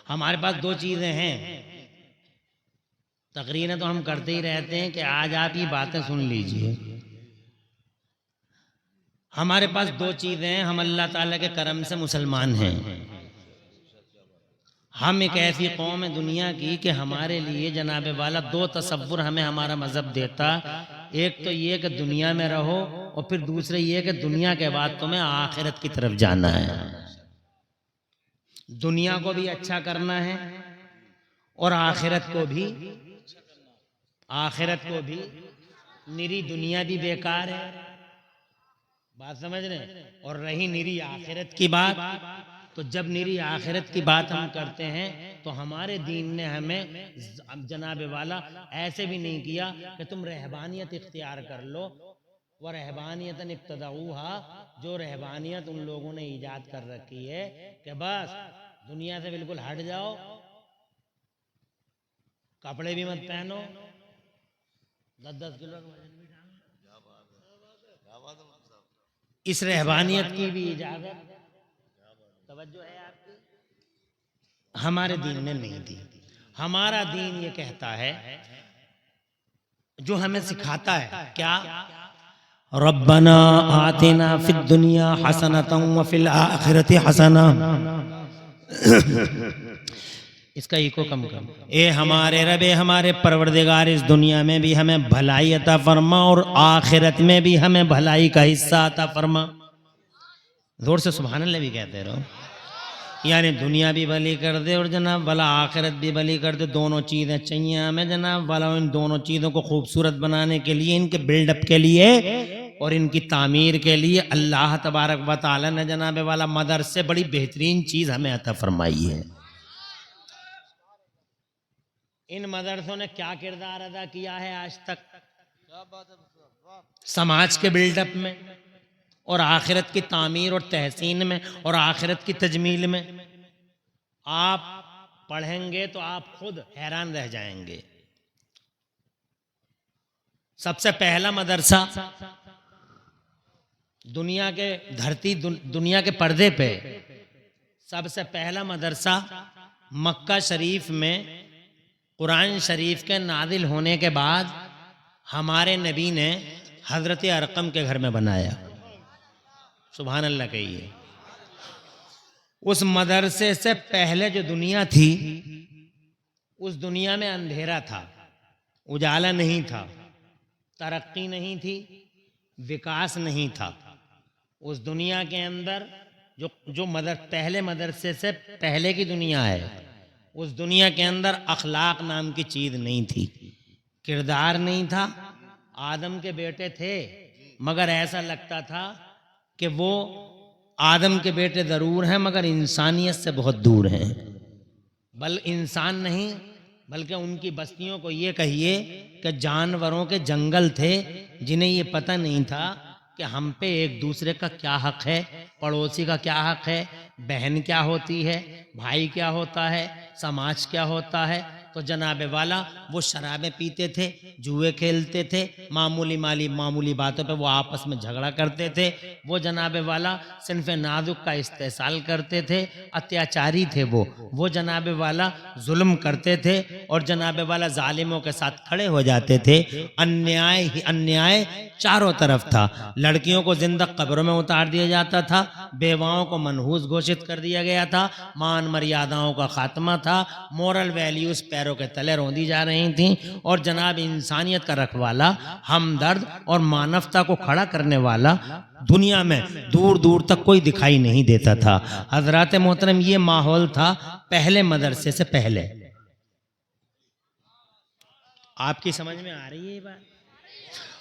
ہمارے پاس دو چیزیں ہیں، تقریریں تو ہم کرتے ہی رہتے ہیں کہ آج آپ یہ باتیں سن لیجئے۔ ہمارے پاس دو چیزیں ہیں، ہم اللہ تعالیٰ کے کرم سے مسلمان ہیں۔ ہم ایک ایسی قوم ہے دنیا کی کہ ہمارے لیے جناب والا دو تصور ہمیں ہمارا مذہب دیتا، ایک تو یہ کہ دنیا میں رہو، اور پھر دوسرے یہ کہ دنیا کے بعد تمہیں آخرت کی طرف جانا ہے۔ دنیا کو بھی اچھا کرنا ہے اور آخرت کو بھی نری دنیا بھی بیکار ہے، بات سمجھ رہے ہیں؟ اور رہی نری آخرت کی بات، تو جب نری آخرت کی بات ہم کرتے ہیں تو ہمارے دین نے ہمیں جناب والا ایسے بھی نہیں کیا کہ تم رہبانیت اختیار کر لو، وہ رہبانیت ابتدعوها، جو رہبانیت ان لوگوں نے ایجاد کر رکھی ہے کہ بس دنیا سے بالکل ہٹ جاؤ، کپڑے بھی مت پہنو، 10 کلو اس رہبانیت کی بھی اجازت توجہ ہے آپ کی، ہمارے دین نے نہیں دی۔ ہمارا دین یہ کہتا ہے، جو ہمیں سکھاتا ہے کیا؟ ربنا آتنا فی الدنیا حسنۃ وفی الآخرۃ حسنۃ، اس کا ایکو کم کم، اے ہمارے رب، ہمارے پروردگار، اس دنیا میں بھی ہمیں بھلائی عطا فرما اور آخرت میں بھی ہمیں بھلائی کا حصہ عطا فرما۔ زور سے سبحان اللہ بھی کہتے رہو، یعنی دنیا بھی بھلی کر دے اور جناب بھلا آخرت بھی بھلی کر دے، دونوں چیزیں چاہیے ہمیں جناب بھلا۔ ان دونوں چیزوں کو خوبصورت بنانے کے لیے، ان کے بلڈ اپ کے لیے اور ان کی تعمیر کے لیے اللہ تبارک و تعالی نے جناب والا مدرسے بڑی بہترین چیز ہمیں عطا فرمائی ہے۔ ان مدرسوں نے کیا کردار ادا کیا ہے آج تک سماج کے بلڈ اپ میں اور آخرت کی تعمیر اور تحسین میں اور آخرت کی تجمیل میں؟ آپ پڑھیں گے تو آپ خود حیران رہ جائیں گے۔ سب سے پہلا مدرسہ دنیا کے دھرتی، دنیا کے پردے پہ سب سے پہلا مدرسہ مکہ شریف میں قرآن شریف کے نازل ہونے کے بعد ہمارے نبی نے حضرت ارقم کے گھر میں بنایا۔ سبحان اللہ کہیے۔ اس مدرسے سے پہلے جو دنیا تھی، اس دنیا میں اندھیرا تھا، اجالا نہیں تھا، ترقی نہیں تھی، وکاس نہیں تھا۔ اس دنیا کے اندر جو پہلے مدرسے سے پہلے کی دنیا ہے، اس دنیا کے اندر اخلاق نام کی چیز نہیں تھی، کردار نہیں تھا۔ آدم کے بیٹے تھے مگر ایسا لگتا تھا کہ وہ آدم کے بیٹے ضرور ہیں مگر انسانیت سے بہت دور ہیں، بل انسان نہیں بلکہ ان کی بستیوں کو یہ کہیے کہ جانوروں کے جنگل تھے، جنہیں یہ پتہ نہیں تھا کہ ہم پہ ایک دوسرے کا کیا حق ہے، پڑوسی کا کیا حق ہے، بہن کیا ہوتی ہے، بھائی کیا ہوتا ہے، سماج کیا ہوتا ہے۔ تو جناب والا وہ شرابیں پیتے تھے، جوئے کھیلتے تھے، معمولی باتوں پہ وہ آپس میں جھگڑا کرتے تھے، وہ جناب والا صنف نازک کا استحصال کرتے تھے، اتیاچاری تھے، وہ جناب والا ظلم کرتے تھے اور جناب والا ظالموں کے ساتھ کھڑے ہو جاتے تھے۔ انیائے ہی انیائے چاروں طرف تھا، لڑکیوں کو زندہ قبروں میں اتار دیا جاتا تھا، بیواؤں کو منحوس گھوشت کر دیا گیا تھا، مان مریاداؤں کا خاتمہ تھا، مورل ویلیوز پیروں کے تلے روندی جا رہی تھیں، اور جناب انسانیت کا رکھوالا، ہمدرد اور مانوتا کو کھڑا کرنے والا دنیا میں دور دور تک کوئی دکھائی نہیں دیتا تھا۔ حضرات محترم، یہ ماحول تھا پہلے مدرسے سے پہلے۔ آپ کی سمجھ میں آ رہی ہے یہ بات؟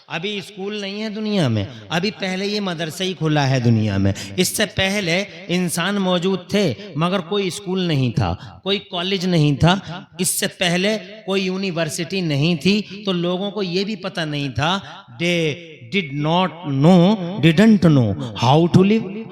ابھی اسکول نہیں ہے دنیا میں، ابھی پہلے یہ مدرسہ ہی کھلا ہے دنیا میں۔ اس سے پہلے انسان موجود تھے مگر کوئی اسکول نہیں تھا، کوئی کالج نہیں تھا، اس سے پہلے کوئی یونیورسٹی نہیں تھی، تو لوگوں کو یہ بھی پتہ نہیں تھا، didn't know how to live,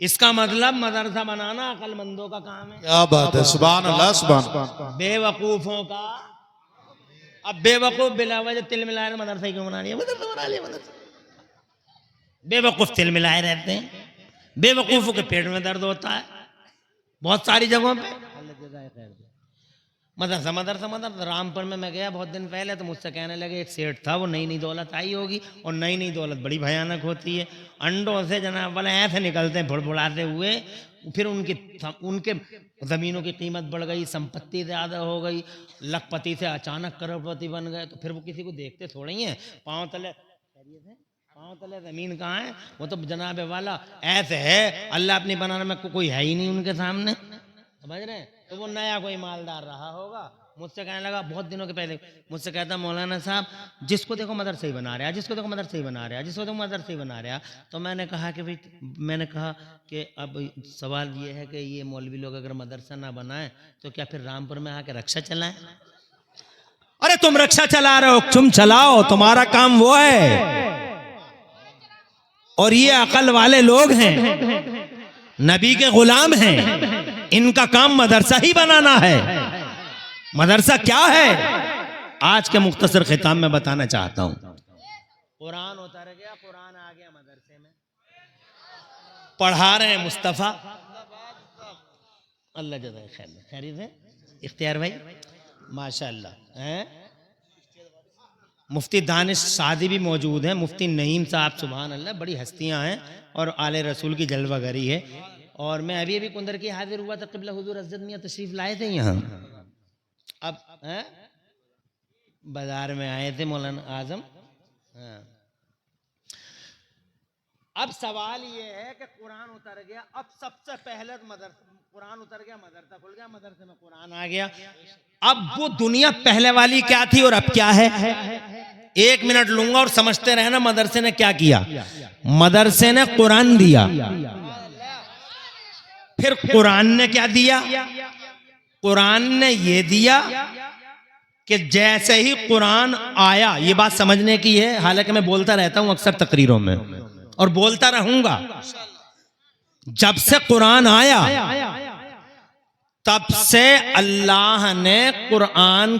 اس کا مطلب مدرسہ بنانا عقل مندوں کا کام ہے، کیا بات ہے، سبحان اللہ سبحان اللہ۔ بے وقوفوں کا۔ اب بے وقوف بلا وجہ تل ملائے مدرسہ کیوں بنا لیا؟ مدرسہ بنا لیا مدرسہ۔ بے وقوف تل ملائے رہتے ہیں، بے وقوفوں کے پیٹ میں درد ہوتا ہے بہت ساری جگہوں پہ۔ مدرسہ مدرسہ مدرسہ رامپور میں گیا بہت دن پہلے، تو مجھ سے کہنے لگے ایک سیٹ تھا، وہ نئی نئی دولت آئی ہوگی، اور نئی نئی دولت بڑی بھیانک ہوتی ہے، انڈوں سے جناب والے ایسے نکلتے ہیں بھڑبڑاتے ہوئے، پھر ان کے زمینوں کی قیمت بڑھ گئی، سمپتی زیادہ ہو گئی، لکھ پتی سے اچانک کروڑپتی بن گئے، تو پھر وہ کسی کو دیکھتے تھوڑے ہی ہیں، پاؤں تلے زمین کہاں ہے، وہ تو جناب والا ایسے ہے اللہ اپنی بنانے میں کوئی ہے ہی نہیں ان کے سامنے، سمجھ رہے ہیں؟ تو وہ نیا کوئی مالدار رہا ہوگا، مجھ سے کہنے لگا بہت دنوں کے پہلے، مجھ سے کہتا مولانا صاحب جس کو دیکھو مدرسہ ہی بنا رہا، جس کو دیکھو مدرسہ ہی بنا رہا، جس کو دیکھو مدرسہ ہی بنا رہا۔ تو میں نے کہا کہ میں نے کہا کہ اب سوال یہ ہے کہ یہ مولوی لوگ اگر مدرسہ نہ بنائیں تو کیا پھر رامپور میں آ کے رکشا چلائیں؟ ارے تم رکشا چلا رہے ہو، تم چلاؤ، تمہارا کام وہ ہے، اور یہ عقل والے لوگ ہیں، نبی کے غلام ہیں، ان کا کام مدرسہ ہی بنانا ہے۔ مدرسہ کیا ہے آج کے مختصر خطاب میں بتانا چاہتا ہوں۔ قرآن اتر گیا، قرآن آ گیا مدرسے میں، پڑھا رہے ہیں مصطفیٰ، اللہ جزائے خیر، خیریت ہے اختیار بھائی، ماشاء اللہ۔ مفتی دانش سعدی بھی موجود ہیں، مفتی نعیم صاحب، سبحان اللہ، بڑی ہستیاں ہیں، اور آل رسول کی جلوہ گری ہے۔ اور میں ابھی کندر کی حاضر ہوا تھا، قبلہ حضور عزت میاں تشریف لائے تھے یہاں، اب بازار میں آئے تھے مولانا اعظم۔ اب سوال یہ ہے کہ قرآن اتر گیا، اب سب سے پہلے قرآن اتر گیا، مدرسہ کھل گیا، مدرسے میں قرآن آ گیا۔ اب وہ دنیا پہلے والی کیا تھی اور اب کیا ہے؟ 1 منٹ لوں گا اور سمجھتے رہنا مدرسے نے کیا کیا۔ مدرسے نے قرآن دیا، پھر قرآن نے کیا دیا؟ قرآن نے یہ دیا کہ جیسے ہی قرآن آیا، یہ بات سمجھنے کی ہے، حالانکہ میں بولتا رہتا ہوں اکثر تقریروں میں اور بولتا رہوں گا، جب سے قرآن آیا تب سے اللہ نے قرآن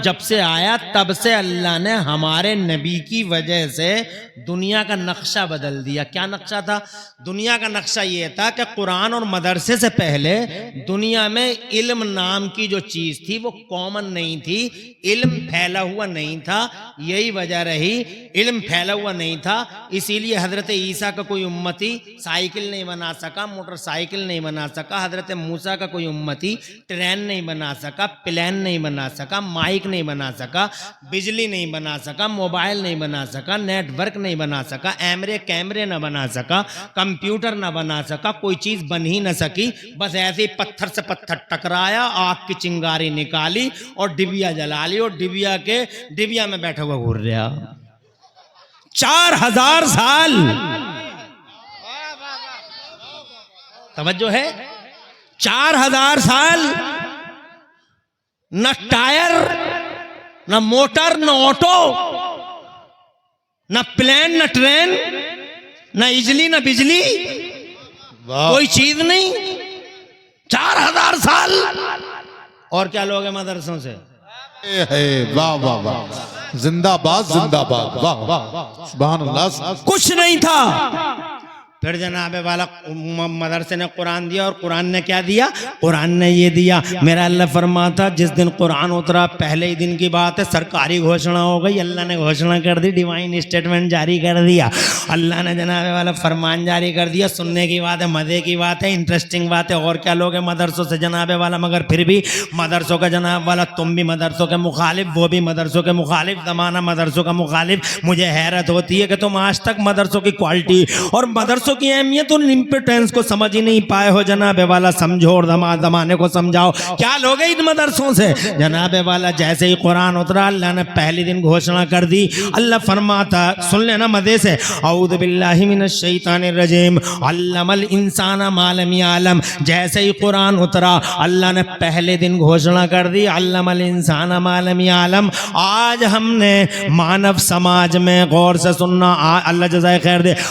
جب سے آیا تب سے اللہ نے ہمارے نبی کی وجہ سے دنیا کا نقشہ بدل دیا۔ کیا نقشہ تھا؟ دنیا کا نقشہ یہ تھا کہ قرآن اور مدرسے سے پہلے دنیا میں علم نام کی جو چیز تھی وہ کامن نہیں تھی، علم پھیلا ہوا نہیں تھا، یہی وجہ رہی، علم پھیلا ہوا نہیں تھا، اسی لیے حضرت عیسیٰ کا کوئی امتی سائیکل نہیں بنا سکا، موٹر سائیکل نہیں بنا سکا، حضرت موسیٰ کا کوئی امتی ٹرین نہیں بنا سکا، پلین نہیں بنا سکا، مائک نہیں بنا سکا، بجلی نہیں بنا سکا، موبائل نہیں بنا سکا، نیٹ ورک نہیں بنا سکا، کیمرے نہ بنا سکا، کمپیوٹر نہ بنا سکا، کوئی چیز بن ہی نہ سکی، بس ایسے ہی پتھر سے پتھر ٹکرایا، آگ کی چنگاری نکالی اور ڈبیا جلا لی، اور ڈبیا میں بیٹھا ہوا گھور رہا 4000 سال۔ توجہ ہے، 4000 سال، نہ ٹائر، نہ موٹر، نہ آٹو، نہ پلین، نہ ٹرین، نہ اجلی، نہ بجلی، کوئی چیز نہیں، 4000 سال۔ اور کیا لوگ ہیں مدرسوں سے؟ واہ واہ واہ، زندہ باد زندہ باد، واہ واہ سبحان اللہ۔ کچھ نہیں تھا، پھر جناب والا مدرسے نے قرآن دیا، اور قرآن نے کیا دیا؟ قرآن نے یہ دیا، میرا اللہ فرماتا جس دن قرآن اترا پہلے ہی دن کی بات ہے، سرکاری گھوشنا ہو گئی، اللہ نے گھوشنا کر دی، ڈیوائن اسٹیٹمنٹ جاری کر دیا، اللہ نے جناب والا فرمان جاری کر دیا۔ سننے کی بات ہے، مزے کی بات ہے، انٹرسٹنگ بات ہے۔ اور کیا لوگ ہیں مدرسوں سے جناب والا، مگر پھر بھی مدرسوں کا جناب والا، تم بھی مدرسوں کے مخالف، وہ بھی مدرسوں کے مخالف، زمانہ مدرسوں کا مخالف۔ مجھے حیرت ہوتی ہے کہ تم آج تک مدرسوں کی کوالٹی اور مدرسوں کی اہمیت اور امپورٹنس کو سمجھ ہی نہیں پائے ہو۔ جناب والا سمجھو اور زمانے کو سمجھاؤ۔ کیا لوگ ہیں ان مدرسوں سے؟ جناب والا جیسے ہی قرآن اترا اللہ نے پہلی دن گھوشنا کر دی، اللہ فرماتا، سن لینا مزے سے، اعوذ باللہ من الشیطان الرجیم، علم الانسان ما لم یعلم۔ جیسے ہی قرآن اترا اللہ نے پہلے دن گھوشنا کر دی، علم الانسان ما لم یعلم۔ آج ہم نے مانو سماج میں، غور سے سننا اللہ جزائے خیر دے،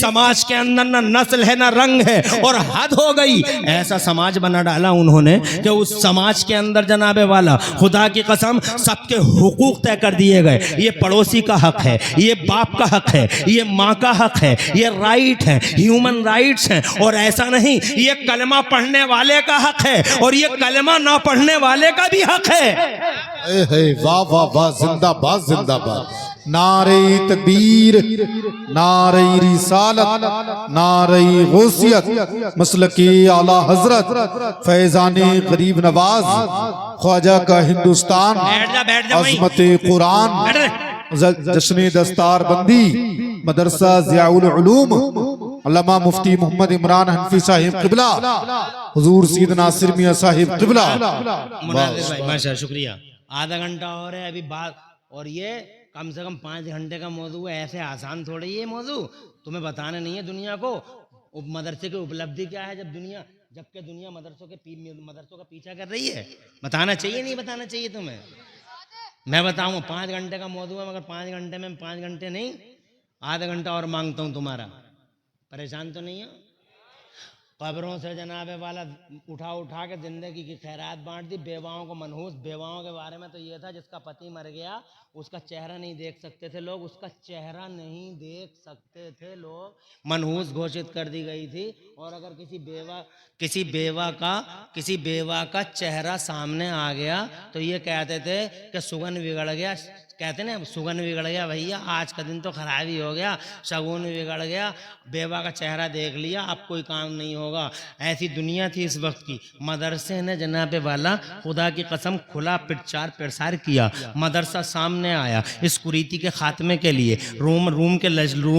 سماج کے اندر نہ نسل ہے نہ رنگ ہے اور حد ہو گئی، ایسا سماج بنا ڈالا انہوں نے کہ اس سماج کے اندر جناب والا خدا کی قسم سب کے حقوق طے کر دیے گئے. یہ پڑوسی کا حق ہے، یہ باپ کا حق ہے، یہ ماں کا حق ہے، یہ رائٹ ہے، ہیومن رائٹس ہیں. اور ایسا نہیں، یہ کلمہ پڑھنے والے کا حق ہے اور یہ کلمہ نہ پڑھنے والے کا بھی حق ہے. واہ واہ واہ، زندہ باد زندہ باد. نعرہ تکبیر، نعرہ رسالت، نعرہ غوثیت، مسلک اعلی حضرت فیضان غریب نواز خواجہ کا ہندوستان، عظمت قرآن، جشن دستار بندی، مدرسہ ضیاء العلوم، علامہ مفتی محمد عمران حنفی صاحب قبلہ، حضور سید ناصر میاں صاحب قبلہ. مناظر بھائی ماشاء شکریہ. آدھا گھنٹہ اور ہے ابھی بات، اور یہ کم سے کم 5 گھنٹے کا موضوع ہے. ایسے آسان تھوڑی یہ موضوع تمہیں بتانا نہیں ہے دنیا کو مدرسے کی اپلبدھی کیا ہے، جبکہ دنیا مدرسوں کا پیچھا کر رہی ہے. بتانا چاہیے نہیں بتانا چاہیے تمہیں؟ میں بتاؤں 5 گھنٹے کا موضوع ہے، مگر 5 گھنٹے میں 5 گھنٹے نہیں، آدھا گھنٹہ اور مانگتا ہوں تمہارا. پریشان تو نہیں ہو؟ قبروں سے جناب والا اٹھا کے زندگی کی خیرات بانٹ دی. بیواؤں کو منحوس، بیواؤں کے بارے میں تو یہ تھا جس کا پتی مر گیا اس کا چہرہ نہیں دیکھ سکتے تھے لوگ، اس کا چہرہ نہیں دیکھ سکتے تھے لوگ، منحوس گھوشت کر دی گئی تھی. اور اگر کسی بیوہ کا چہرہ سامنے آ گیا تو یہ کہتے تھے کہ سگن بگڑ گیا. کہتے نا سگن بگڑ گیا بھیا، آج کا دن تو خراب ہی ہو گیا، شگون بگڑ گیا، بیوہ کا چہرہ دیکھ لیا اب کوئی کام نہیں ہوگا. ایسی دنیا تھی اس وقت کی. مدرسے نے جناب والا خدا کی قسم کھلا پرسار کیا. مدرسہ سامنے آیا اس کریتی کے خاتمے کے لیے. روم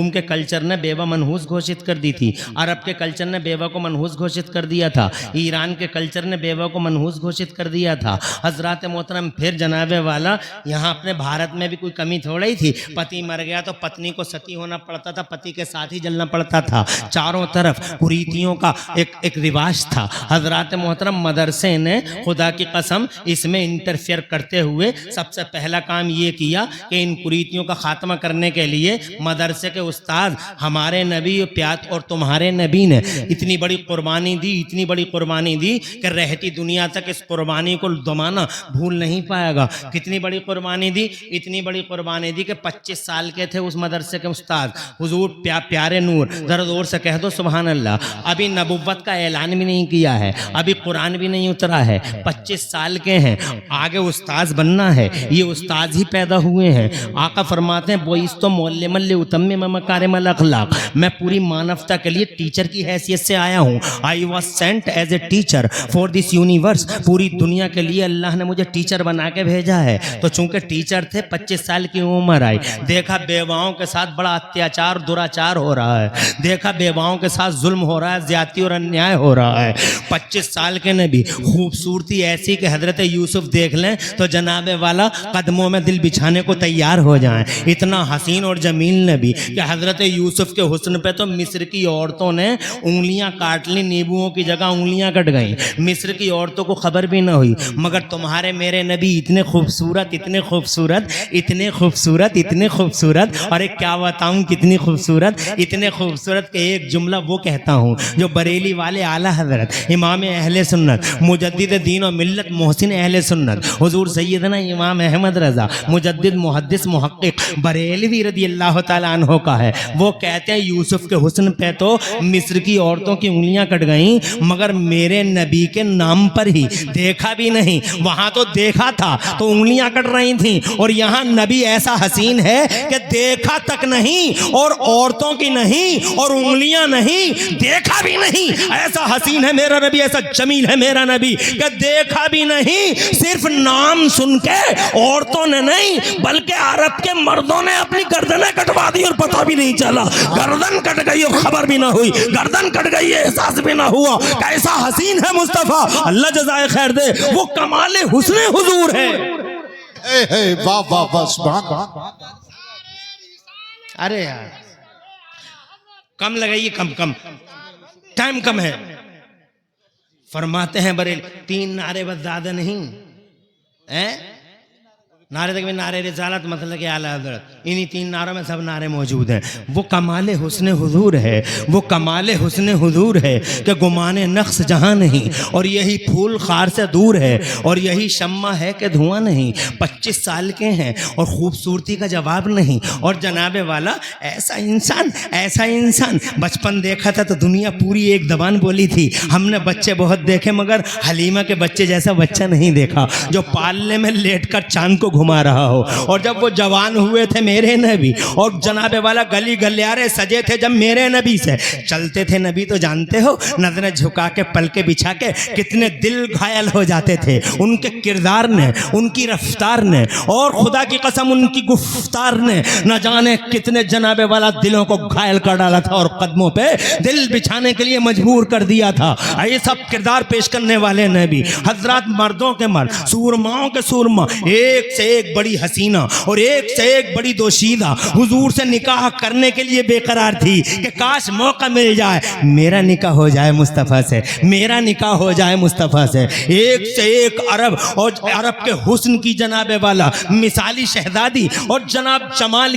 کے کلچر نے بیوہ منحوس گھوشت کر دی تھی، عرب کے کلچر نے بیوہ کو منحوس گھوشت کر دیا تھا، ایران کے کلچر نے بیوہ کو منحوس گھوشت کر دیا تھا. حضرات محترم پھر جناب والا یہاں اپنے بھارت میں بھی کوئی کمی تھوڑی تھی. پتی مر گیا تو پتنی کو ستی ہونا پڑتا تھا، پتی کے ساتھ ہی جلنا پڑتا تھا. چاروں طرف کریتیوں کا ایک رواج تھا. حضرات محترم مدرسے نے خدا کی قسم اس میں انٹرفیئر کرتے ہوئے سب سے پہلا کام یہ کیا کہ ان کریتیوں کا خاتمہ کرنے کے لیے مدرسے کے استاد ہمارے نبی اور تمہارے نبی نے اتنی بڑی قربانی دی کہ رہتی دنیا تک اس قربانی کو زمانہ بھول نہیں پائے گا. کتنی بڑی قربانی دی؟ اتنی بڑی قربانی دی کہ 25 سال کے تھے اس مدرسے کے استاد. حضور پیارے نور، ذرا زور سے کہہ دو سبحان اللہ. ابھی نبوت کا اعلان بھی نہیں کیا ہے، ابھی قرآن بھی نہیں اترا ہے، 25 سال کے ہیں، آگے استاذ بننا ہے. یہ استاذ ہی پیدا ہوئے ہیں. آقا فرماتے ہیں بوئستو معلما لاتمم مکارم الاخلاق، میں پوری مانوتا کے لیے ٹیچر کی حیثیت سے آیا ہوں. I was sent as a teacher for this universe. پوری دنیا کے لیے اللہ نے مجھے ٹیچر بنا کے بھیجا ہے. تو چونکہ ٹیچر تھے 25 سال کی عمر آئی، دیکھا بیواؤں کے ساتھ بڑا اتیاچار دراچار ہو رہا ہے، دیکھا بیواؤں کے ساتھ ظلم ہو رہا ہے، زیادتی اور انیائے ہو رہا ہے. 25 سال کے نبی، خوبصورتی ایسی کہ حضرت یوسف دیکھ لیں تو جناب والا قدموں میں دل بچھانے کو تیار ہو جائیں. اتنا حسین اور جمیل نبی کہ حضرت یوسف کے حسن پہ تو مصر کی عورتوں نے انگلیاں کاٹ لی، نیبوؤں کی جگہ انگلیاں کٹ گئیں. مصر کی عورتوں کو خبر بھی نہ ہوئی. مگر تمہارے میرے نبی اتنے خوبصورت اور ایک کیا بتاؤں کتنی خوبصورت، اتنے خوبصورت کہ ایک جملہ وہ کہتا ہوں جو بریلی والے اعلیٰ حضرت امام اہل سنت مجدد دین و ملت محسن اہل سنت حضور سیدنا امام احمد رضا مجدد محدث محقق بریلوی رضی اللہ تعالیٰ عنہ کا ہے. وہ کہتے ہیں یوسف کے حسن پہ تو مصر کی عورتوں کی انگلیاں کٹ گئیں، مگر میرے نبی کے نام پر ہی دیکھا بھی نہیں. وہاں تو دیکھا تھا تو انگلیاں کٹ رہی تھیں، اور یہاں نبی ایسا حسین ہے کہ دیکھا تک نہیں، اور عورتوں کی نہیں اور انگلیاں نہیں، دیکھا بھی نہیں. ایسا حسین ہے میرا نبی، ایسا جمیل ہے میرا نبی کہ دیکھا بھی نہیں. صرف نام سن کے عورتوں نے نہیں بلکہ عرب کے مردوں نے اپنی گردنیں کٹوا دی اور پتہ بھی نہیں چلا. گردن کٹ گئی اور خبر بھی نہ ہوئی، گردن کٹ گئی احساس بھی نہ ہوا. کیسا حسین ہے مصطفیٰ، اللہ جزائے خیر دے. وہ کمال حسن حضور ہے. واہ واہ واہ سبحان. ارے یار کم لگائیے، کم ٹائم کم ہے. فرماتے ہیں بریل 3 نعرے بس زیادہ نہیں. نعرے تکبیر، نعرے رسالت، مطلب کہ اعلیٰ حضرت، انہی 3 نعروں میں سب نعرے موجود ہیں. وہ کمال حسن حضور ہے، وہ کمال حسن حضور ہے کہ گمان نقص جہاں نہیں، اور یہی پھول خار سے دور ہے، اور یہی شمع ہے کہ دھواں نہیں. 25 سال کے ہیں اور خوبصورتی کا جواب نہیں. اور جناب والا ایسا انسان بچپن دیکھا تھا تو دنیا پوری ایک زبان بولی تھی. ہم نے بچے بہت دیکھے مگر حلیمہ کے بچے جیسا بچہ نہیں دیکھا جو پالنے میں لیٹ کر چاند کو گھما رہا ہو. اور جب وہ جوان ہوئے تھے میرے نبی اور جناب والا گلی گلیارے سجے تھے جب میرے نبی سے چلتے تھے نبی تو جانتے ہو نظریں جھکا کے پلکیں بچھا کے کتنے دل گھائل ہو جاتے تھے ان کے کردار نے، ان کی رفتار نے، اور خدا کی قسم ان کی گفتار نے نہ جانے کتنے جناب والا دلوں کو گھائل کر ڈالا تھا اور قدموں پہ دل بچھانے کے لیے مجبور کر دیا تھا. یہ سب کردار پیش کرنے والے نبی حضرات، مردوں کے مرد، سورماؤں کے سورما، ایک سے ایک بڑی حسینہ اور ایک سے ایک بڑی دوشیدہ حضور سے نکاح کرنے کے لیے بے قرار تھی کہ کاش موقع مل جائے میرا نکاح ہو جائے مصطفیٰ سے، میرا نکاح ہو جائے مصطفیٰ سے. ایک سے ایک عرب اور عرب کے حسن کی جناب والا مثالی شہزادی اور جناب جمال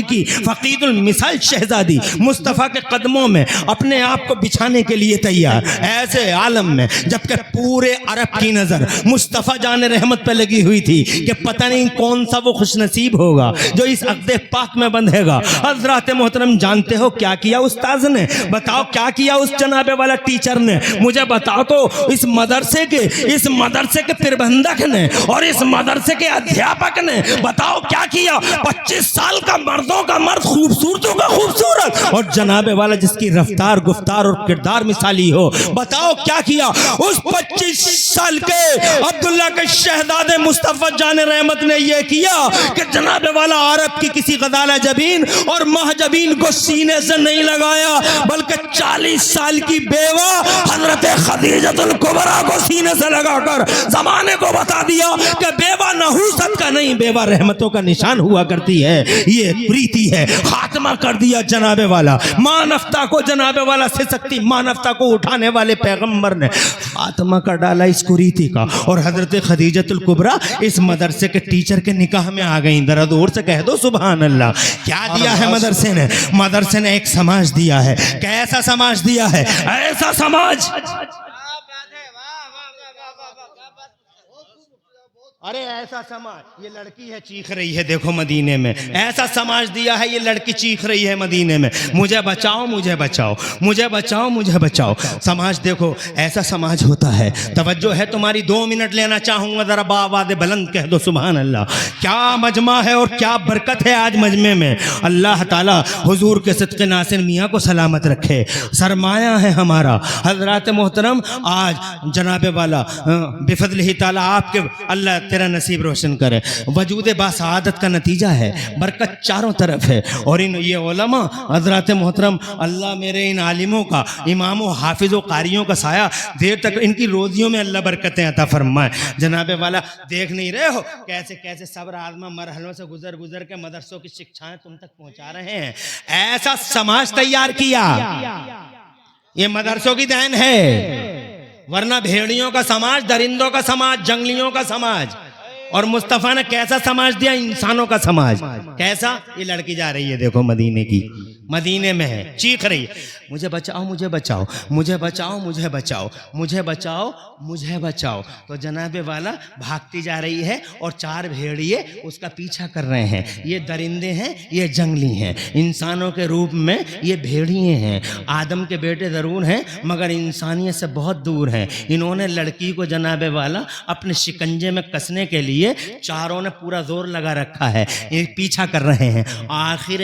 کی فقید المثال شہزادی مصطفیٰ کے قدموں میں اپنے آپ کو بچھانے کے لیے تیار. ایسے عالم میں جبکہ پورے عرب کی نظر مصطفیٰ جان رحمت پہ لگی ہوئی تھی کہ پتہ نہیں کون سا وہ خوش نصیب ہوگا جو اس عقد پاک میں بندھے گا. حضرات محترم، جانتے ہو کیا کیا استاذ نے؟ بتاؤ کیا کیا اس جناب والا ٹیچر نے؟ مجھے بتاؤ تو اس مدرسے کے پربندھک نے اور اس مدرسے کے ادھیاپک نے بتاؤ کیا کیا؟ 25 سال کا مردوں کا مرد، خوبصورتوں کا خوبصورت، اور جناب والا جس کی رفتار گفتار اور کردار مثالی ہو، بتاؤ کیا کیا اس 25 سال کے عبداللہ کے شہزادے مصطفیٰ جان رحمت نے یہ کیا کہ جناب والا عرب کی کسی غزالہ جبین اور ماہ جبین کو سینے سے نہیں لگایا بلکہ 40 سال کی بیوہ حضرت خدیجۃ الکبریٰ کو سینے سے لگا کر زمانے کو بتا دیا کہ بیوہ نحوست کا نہیں، بیوہ رحمتوں کا نشان ہوا کرتی ہے. یہ پریتی ہے. خاتمہ کر دیا جناب والا ماں نفتہ کو، جناب والا سے سکتی ماں نفتہ کو اٹھانے والے پیغمبر نے خاتمہ کر ڈالا اس کریتی کا. اور حضرت خدیجۃ الکبریٰ اس مدرسے کے ٹیچر کے نکاح میں آ گئیں. ذرا دور سے کہہ دو سبحان اللہ. کیا دیا ہے مدرسے نے ایک سماج دیا ہے. کیسا سماج دیا ہے؟ ایسا سماج، ارے ایسا سماج، یہ لڑکی ہے چیخ رہی ہے دیکھو مدینے میں، ایسا سماج دیا ہے یہ لڑکی چیخ رہی ہے مدینے میں، مجھے بچاؤ مجھے بچاؤ مجھے بچاؤ مجھے بچاؤ. سماج دیکھو ایسا سماج ہوتا ہے. توجہ ہے تمہاری، 2 منٹ لینا چاہوں گا، ذرا باآواز بلند کہہ دو سبحان اللہ. کیا مجمع ہے اور کیا برکت ہے آج مجمع میں. اللہ تعالیٰ حضور کے صدق ناصر میاں کو سلامت رکھے، سرمایہ ہے ہمارا. حضرات محترم، آج جناب والا بفضلہ تعالیٰ آپ کے اللہ تیرا نصیب روشن کرے. وجود باسعادت کا نتیجہ ہے، برکت چاروں طرف ہے. اور یہ علماء حضرات محترم، اللہ میرے ان عالموں کا، اماموں حافظوں قاریوں کا سایہ دیر تک ان کی روزیوں میں اللہ برکتیں عطا فرمائے. جناب والا دیکھ نہیں رہے ہو کیسے کیسے صبر آزما مرحلوں سے گزر کے مدرسوں کی شکشائیں تم تک پہنچا رہے ہیں. ایسا سماج تیار کیا، یہ مدرسوں کی دین ہے، ورنہ بھیڑیوں کا سماج، درندوں کا سماج، جنگلیوں کا سماج. اور مصطفیٰ نے کیسا سماج دیا؟ انسانوں کا سماج. کیسا؟ یہ لڑکی جا رہی ہے دیکھو مدینے کی، مدینے میں ہے، چیخ رہی ہے مجھے بچاؤ مجھے بچاؤ مجھے بچاؤ مجھے بچاؤ مجھے بچاؤ مجھے بچاؤ. تو جناب والا بھاگتی جا رہی ہے اور 4 بھیڑیے اس کا پیچھا کر رہے ہیں. یہ درندے ہیں، یہ جنگلی ہیں، انسانوں کے روپ میں یہ بھیڑیے ہیں. آدم کے بیٹے ضرور ہیں مگر انسانیت سے بہت دور ہیں. انہوں نے لڑکی کو جناب والا اپنے شکنجے میں کسنے کے لیے چاروں نے پورا زور لگا رکھا ہے، یہ پیچھا کر رہے ہیں. آخر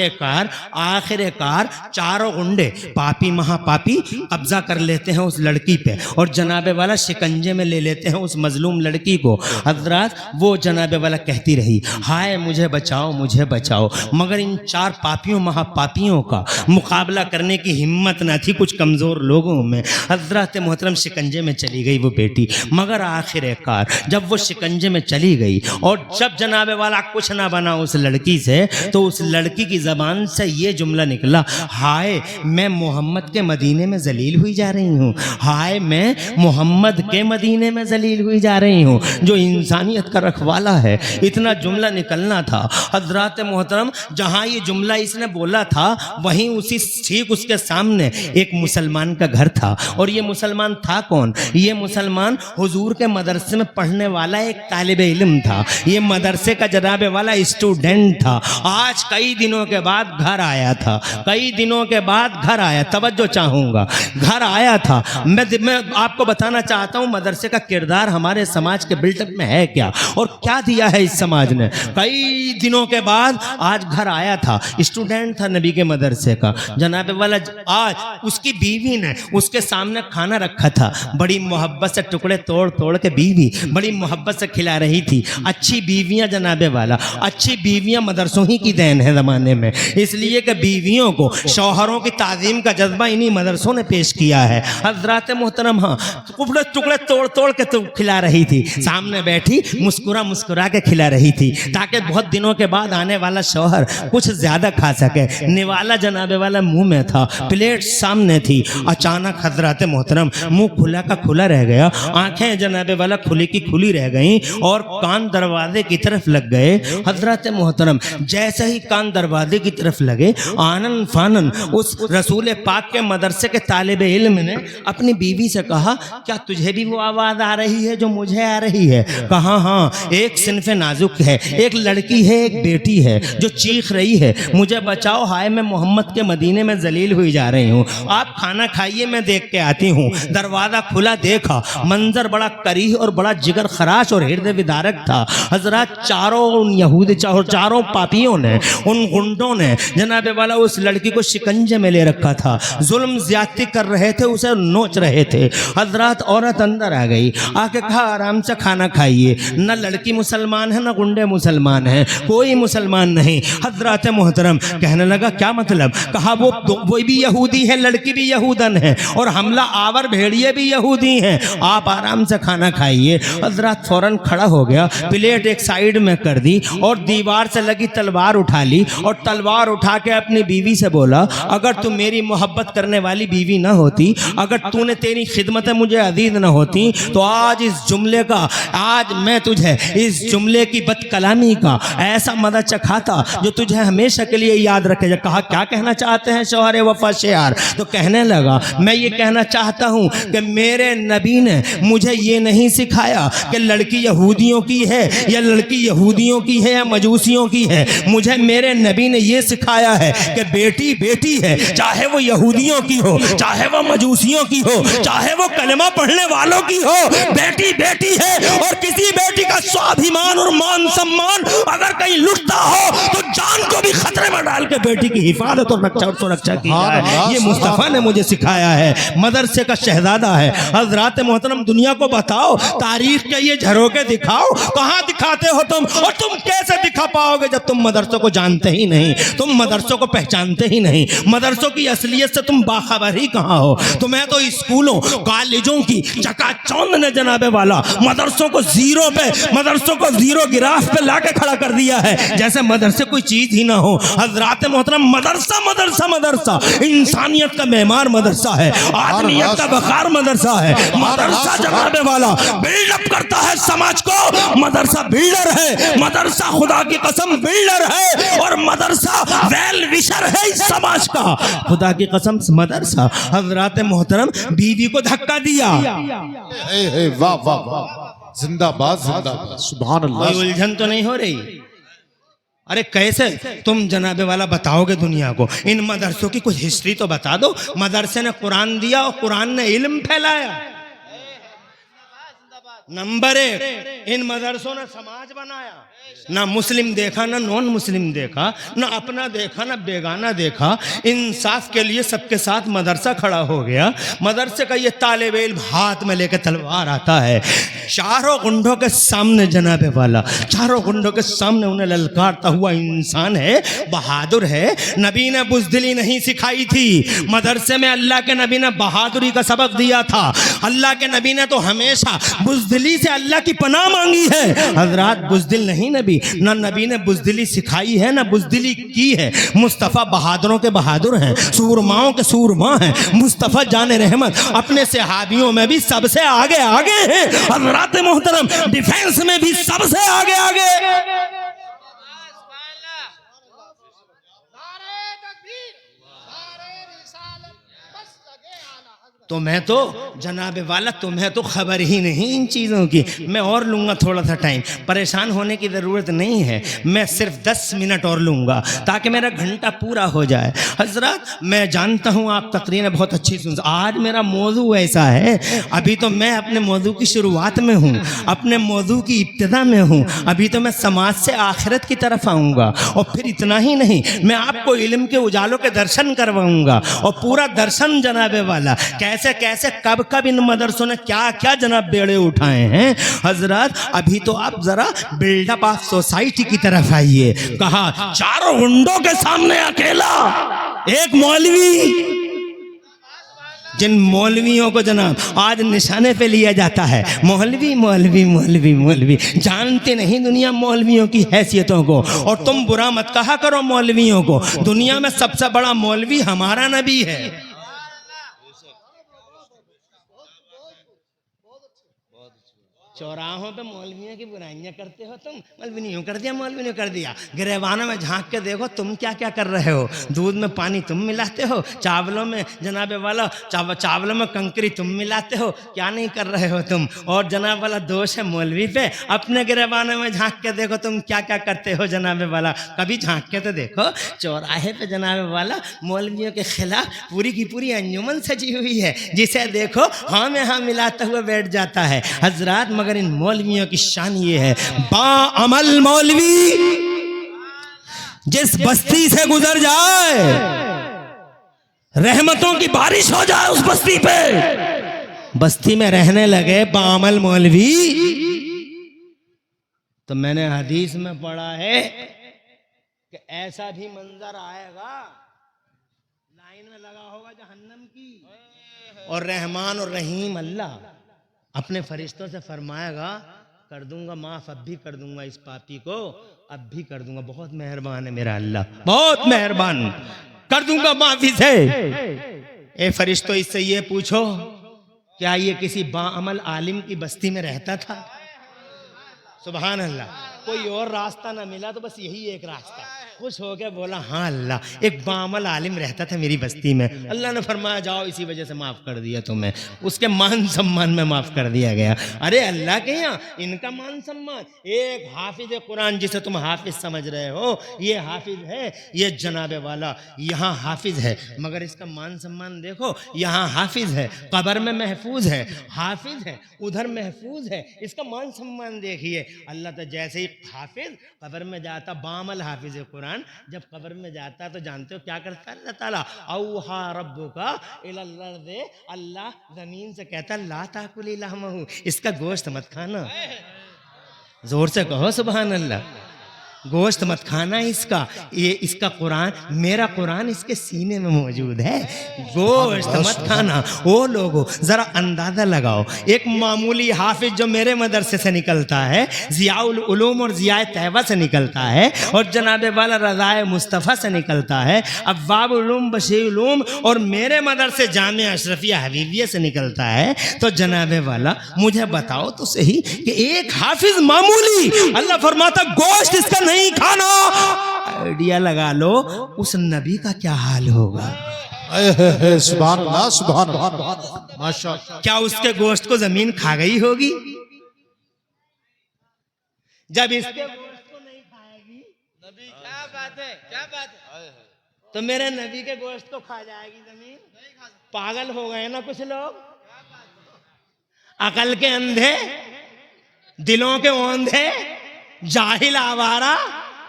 کار چاروں گنڈے پاپی مہا پاپی قبضہ کر لیتے ہیں اس لڑکی پہ اور جناب والا شکنجے میں لے لیتے ہیں اس مظلوم لڑکی کو. حضرات وہ جناب والا کہتی رہی ہائے مجھے بچاؤ مجھے بچاؤ، مگر ان 4 پاپیوں مہا پاپیوں کا مقابلہ کرنے کی ہمت نہ تھی کچھ کمزور لوگوں میں. حضرات محترم شکنجے میں چلی گئی وہ بیٹی، مگر آخر کار جب وہ شکنجے میں چلی گئی اور جب جناب والا کچھ نہ بنا اس لڑکی سے تو اس لڑکی کی زبان سے یہ جملہ نکلا نکلا، ہائے میں محمد کے مدینے میں ذلیل ہوئی جا رہی ہوں، ہائے میں محمد کے مدینے میں ذلیل ہوئی جا رہی ہوں جو انسانیت کا رکھوالا ہے۔ اتنا جملہ نکلنا تھا حضرات محترم۔ جہاں یہ جملہ اس نے بولا تھا وہیں اسی ٹھیک اس کے سامنے ایک مسلمان کا گھر تھا، اور یہ مسلمان تھا کون؟ یہ مسلمان حضور کے مدرسے میں پڑھنے والا ایک طالب علم تھا، یہ مدرسے کا جناب والا اسٹوڈنٹ تھا۔ آج کئی دنوں کے بعد گھر آیا تھا، کئی دنوں کے بعد گھر آیا، توجہ چاہوں گا، گھر آیا تھا۔ میں آپ کو بتانا چاہتا ہوں مدرسے کا کردار ہمارے سماج کے بلٹ اپ میں ہے کیا، اور کیا دیا ہے اس سماج نے۔ کئی دنوں کے بعد آج گھر آیا تھا، اسٹوڈنٹ تھا نبی کے مدرسے کا جناب والا۔ آج اس کی بیوی نے اس کے سامنے کھانا رکھا تھا، بڑی محبت سے ٹکڑے توڑ توڑ کے بیوی بڑی محبت سے کھلا رہی تھی۔ اچھی بیویاں جناب والا، اچھی بیویاں مدرسوں ہی کی دین ہے زمانے میں، اس لیے کہ بیویوں کو شوہروں کی تعظیم کا جذبہ انہی مدرسوں نے پیش کیا ہے۔ حضرات محترم ہاں ٹکڑے توڑ توڑ کے تو کھلا رہی تھی، سامنے بیٹھی مسکرا مسکرا کے کھلا رہی تھی تاکہ بہت دنوں کے بعد آنے والا شوہر کچھ زیادہ کھا سکے۔ نوالا جناب والا منہ میں تھا، پلیٹ سامنے تھی، اچانک حضرات محترم منہ کھلا کا کھلا رہ گیا، آنکھیں جناب والا کھلی کی کھلی رہ گئیں، اور کان دروازے کی طرف لگ گئے۔ حضرات محترم جیسے ہی کان دروازے کی طرف لگے، آنن فانن اس رسول پاک کے مدرسے کے طالب علم نے اپنی بیوی سے کہا کیا تجھے بھی وہ آواز آ رہی ہے جو مجھے آ رہی ہے؟ کہا ہاں، ایک صنف نازک ہے، ایک لڑکی ہے، ایک بیٹی ہے جو چیخ رہی ہے مجھے بچاؤ، ہائے میں محمد کے مدینے میں ذلیل ہوئی جا رہی ہوں، آپ کھانا کھائیے میں دیکھ کے آتی ہوں۔ دروازہ کھلا دیکھا، منظر بڑا کریح اور بڑا جگر خراش اور ہردے ودارک تھا۔ حضرات چاروں پاپیوں نے، ان گنڈوں نے جناب والا اس لڑکی کو شکنجے میں لے رکھا تھا، ظلم زیادتی کر رہے تھے، اسے نوچ رہے تھے۔ حضرات عورت اندر آ گئی، آ کے کہا آرام سے کھانا کھائیے، نہ لڑکی مسلمان ہے نہ گنڈے مسلمان ہیں، کوئی مسلمان نہیں۔ حضرات محترم کہنے لگا کیا مطلب؟ کہا وہ بھی یہودی ہے، لڑکی بھی یہودن ہے، اور حملہ آور بھیڑیے بھی یہودی ہیں، آپ آرام سے کھانا کھائیے۔ حضرات فوراً کھڑا ہو گیا، پلیٹ ایک سائیڈ میں کر دی، اور دیوار سے لگی تلوار اٹھا لی، اور تلوار اٹھا کے اپنی بیوی سے بولا اگر تم میری محبت کرنے والی بیوی نہ ہوتی، اگر تو نے تیری خدمت مجھے عزیز نہ ہوتی، تو آج اس جملے کا، آج میں تجھے اس جملے کی بد کلامی کا ایسا مزہ چکھاتا جو تجھے ہمیشہ کے لیے یاد رکھے جا۔ کہا کیا کہنا چاہتے ہیں شوہر وفا شعر؟ تو کہنے لگا میں یہ کہنا چاہتا ہوں کہ میرے نبی نے مجھے یہ نہیں سکھایا کہ لڑکی یہودیوں کی ہے یا لڑکی یہودیوں کی ہے یا مجوسیوں کی ہے، مجھے میرے نبی نے یہ سکھایا ہے کہ بیٹی بیٹی ہے، چاہے وہ یہودیوں کی ہو، چاہے وہ مجوسیوں کی ہو، چاہے وہ کلمہ پڑھنے والوں کی ہو، بیٹی بیٹی ہے، اور کسی بیٹی کا سوابھیمان اور مان سمان اگر کہیں لٹتا ہو تو جان کو بھی خطرے میں ڈال کے بیٹی کی حفاظت اور رکشا کی جائے۔ یہ مصطفیٰ نے مجھے سکھایا ہے، مدرسے کا شہزادہ ہے۔ حضرات محترم دنیا کو بتاؤ، تاریخ کے یہ جھروکے دکھاؤ، کہاں دکھاتے ہو تم، اور تم کیسے دکھا پاؤ گے جب تم مدرسوں کو جانتے ہی نہیں، تم مدرسوں کو پہچانتے ہی نہیں، مدرسوں کی اصلیت سے تم باخبر ہی کہاں ہو؟ تمہیں تو اسکولوں کالجوں کی چکا چوند نے جناب والا مدرسوں کو زیرو گراف پہ لا کے کھڑا کر دیا ہے، جیسے مدرسے کوئی چیز ہی نہ ہو۔ حضرات محترم مدرسہ انسانیت کا معمار مدرسہ ہے، آدمیت کا وقار مدرسہ ہے۔ مدرسہ جناب والا بلڈ اپ کرتا ہے سماج کو، مدرسہ بلڈر ہے، مدرسہ خدا کی قسم بلڈر ہے، اور مدرسہ ویل وشر ہے اس سماج کا، خدا کی قسم مدرسہ۔ حضرات محترم بیوی کو دھکا دیا، واہ واہ واہ، زندہ باد زندہ باد، سبحان اللہ۔ کوئی الجھن تو نہیں ہو رہی؟ ارے کیسے تم جناب والا بتاؤ گے دنیا کو؟ ان مدرسوں کی کچھ ہسٹری تو بتا دو۔ مدرسے نے قرآن دیا اور قرآن نے علم پھیلایا۔ نمبر 1، ان مدرسوں نے سماج بنایا، نہ مسلم دیکھا نہ نون مسلم دیکھا، نہ اپنا دیکھا نہ بیگانہ دیکھا، انصاف کے لیے سب کے ساتھ مدرسہ کھڑا ہو گیا۔ مدرسے کا یہ طالب علم ہاتھ میں لے کے تلوار آتا ہے، چاروں گنڈوں کے سامنے جناب والا، چاروں گنڈوں کے سامنے انہیں للکارتا ہوا انسان ہے، بہادر ہے۔ نبی نے بزدلی نہیں سکھائی تھی، مدرسے میں اللہ کے نبی نے بہادری کا سبق دیا تھا۔ اللہ کے نبی نے تو ہمیشہ بزدلی سے اللہ کی پناہ مانگی ہے۔ حضرات بزدل نہیں نبی، نہ نبی نے بزدلی سکھائی ہے نہ بزدلی کی ہے. مصطفیٰ بہادروں کے بہادر ہیں، سورماؤں کے سورما ہیں. مصطفیٰ جان رحمت اپنے صحابیوں میں بھی سب سے آگے آگے ہیں. حضرات محترم ڈیفنس میں بھی سب سے آگے آگے. تمہیں تو جناب والا تمہیں تو خبر ہی نہیں ان چیزوں کی. میں اور لوں گا تھوڑا سا ٹائم، پریشان ہونے کی ضرورت نہیں ہے. میں صرف 10 منٹ اور لوں گا تاکہ میرا گھنٹہ پورا ہو جائے. حضرات میں جانتا ہوں آپ تقریریں بہت اچھی سنتے. آج میرا موضوع ایسا ہے، ابھی تو میں اپنے موضوع کی شروعات میں ہوں، اپنے موضوع کی ابتدا میں ہوں. ابھی تو میں سماج سے آخرت کی طرف آؤں گا، اور پھر اتنا ہی نہیں، میں آپ کو علم کے اجالوں کے درشن کرواؤں گا. اور پورا درشن جناب والا کیسے کیسے کب کب ان مدرسوں نے کیا کیا جناب بیڑے اٹھائے ہیں. حضرات ابھی تو آپ ذرا بلڈ اپ آف سوسائٹی کی طرف آئیے. کہا چاروں گنڈوں کے سامنے اکیلا ایک مولوی. جن مولویوں کو جناب آج نشانے پہ لیا جاتا ہے، مولوی مولوی مولوی مولوی، جانتے نہیں دنیا مولویوں کی حیثیتوں کو. اور تم برا مت کہا کرو مولویوں کو. دنیا میں سب سے بڑا مولوی ہمارا نبی ہے. چوراہوں پہ مولویوں کی برائیاں کرتے ہو تم. مولوی نے یوں کر دیا، مولوی نے کر دیا. گریبانوں میں جھانک کے دیکھو تم کیا کیا کر رہے ہو. دودھ میں پانی تم ملاتے ہو، چاولوں میں جناب والا چاولوں میں کنکری تم ملاتے ہو. کیا نہیں کر رہے ہو تم. اور جناب والا دوش ہے مولوی پہ. اپنے گریبانوں میں جھانک کے دیکھو تم کیا کیا کرتے ہو جناب والا. کبھی جھانک کے تو دیکھو. چوراہے پہ جناب والا مولویوں کے خلاف پوری کی پوری انجمن سجی ہوئی ہے، جسے دیکھو ہاں میں ہاں ملاتا ہوا بیٹھ جاتا ہے. حضرات مگر ان مولویوں کی شان یہ ہے، با عمل مولوی جس بستی سے گزر جائے رحمتوں کی بارش ہو جائے اس بستی پہ. بستی میں رہنے لگے با عمل مولوی. تو میں نے حدیث میں پڑھا ہے کہ ایسا بھی منظر آئے گا، لائن میں لگا ہوگا جہنم کی، اور رحمان اور رحیم اللہ اپنے فرشتوں سے فرمائے گا کر دوں گا معاف، اب بھی کر دوں گا اس پاپی کو، اب بھی کر دوں گا. بہت مہربان ہے میرا اللہ، بہت مہربان، کر دوں گا معافی سے. اے فرشتوں اس سے یہ پوچھو کیا یہ کسی با عمل عالم کی بستی میں رہتا تھا؟ سبحان اللہ. کوئی اور راستہ نہ ملا تو بس یہی ایک راستہ. خوش ہو کے بولا ہاں اللہ، ایک بعمل عالم رہتا تھا میری بستی میں. اللہ نے فرمایا جاؤ اسی وجہ سے معاف کر دیا تمہیں. اس کے مان سمان میں معاف کر دیا گیا. ارے اللہ کے یہاں ان کا مان سمان. ایک حافظ قرآن جسے تم حافظ سمجھ رہے ہو، یہ حافظ ہے، یہ جناب والا یہاں حافظ ہے، مگر اس کا مان سمان دیکھو. یہاں حافظ ہے، قبر میں محفوظ ہے. حافظ ہے ادھر محفوظ ہے، اس کا مان سمان دیکھیے. اللہ تو جیسے ہی حافظ قبر میں جاتا، بعمل حافظ قرآن جب قبر میں جاتا تو جانتے ہو کیا کرتا اللہ تعالیٰ؟ اوحا ربک الی الارض، اللہ زمین سے کہتا لا تاکلی لحمہ، اس کا گوشت مت کھانا. زور سے کہو سبحان اللہ. گوشت مت کھانا اس کا. یہ اس کا قرآن، میرا قرآن اس کے سینے میں موجود ہے. گوشت مت کھانا. وہ لوگوں ذرا اندازہ لگاؤ، ایک معمولی حافظ جو میرے مدرسے سے نکلتا ہے، ضیاء العلوم اور ضیاء طیبہ سے نکلتا ہے، اور جناب والا رضائے مصطفیٰ سے نکلتا ہے، ابواب علوم بشیر علوم اور میرے مدرسے جامعہ اشرفیہ حبیبیہ سے نکلتا ہے، تو جناب والا مجھے بتاؤ تو صحیح کہ ایک حافظ معمولی، اللہ فرماتا گوشت اس کا نہیں کھانا. آئیڈیا لگا لو اس نبی کا کیا حال ہوگا. سبحان اللہ سبحان اللہ ماشاءاللہ. کیا اس کے گوشت کو زمین کھا گئی ہوگی؟ جب اس کے گوشت کو نہیں کھائے گی نبی، کیا بات ہے، کیا بات ہے، تو میرے نبی کے گوشت کو کھا جائے گی زمین؟ پاگل ہو گئے نا کچھ لوگ، عقل کے اندھے، دلوں کے اوندھے، جاہل آوارہ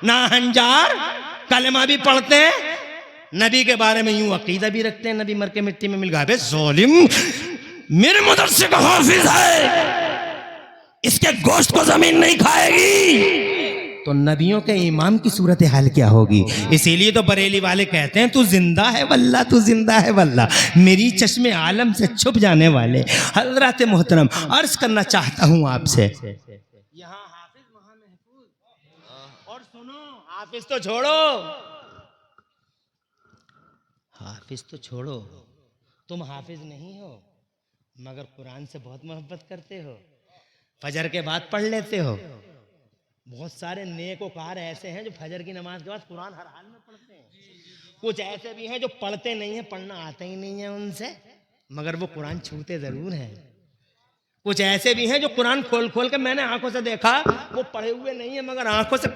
ناہنجار. کلمہ بھی پڑھتے ہیں، نبی کے بارے میں یوں عقیدہ بھی رکھتے ہیں نبی مر کے مٹی میں مل گیا. بے ظالم، میرے مدرسے کا حافظ ہے، اس کے گوشت کو زمین نہیں کھائے گی، تو نبیوں کے امام کی صورتحال کیا ہوگی؟ اسی لیے تو بریلی والے کہتے ہیں تو زندہ ہے واللہ، تو زندہ ہے واللہ. میری چشم عالم سے چھپ جانے والے حضرات محترم، عرض کرنا چاہتا ہوں آپ سے، یہاں حافظ وہاں محفوظ. حافظ تو چھوڑو، حافظ تو چھوڑو، تم حافظ نہیں ہو مگر قرآن سے بہت محبت کرتے ہو، فجر کے بعد پڑھ لیتے ہو۔ بہت سارے نیک وکار ایسے ہیں جو فجر کی نماز کے بعد قرآن ہر حال میں پڑھتے ہیں، کچھ ایسے بھی ہیں جو پڑھتے نہیں ہیں، پڑھنا آتا ہی نہیں ہے ان سے، مگر وہ قرآن چھوتے ضرور ہیں۔ کچھ ایسے بھی ہیں جو قرآن کھول کھول کے، میں نے آنکھوں سے دیکھا، وہ پڑھے ہوئے نہیں ہیں مگر آنکھوں سے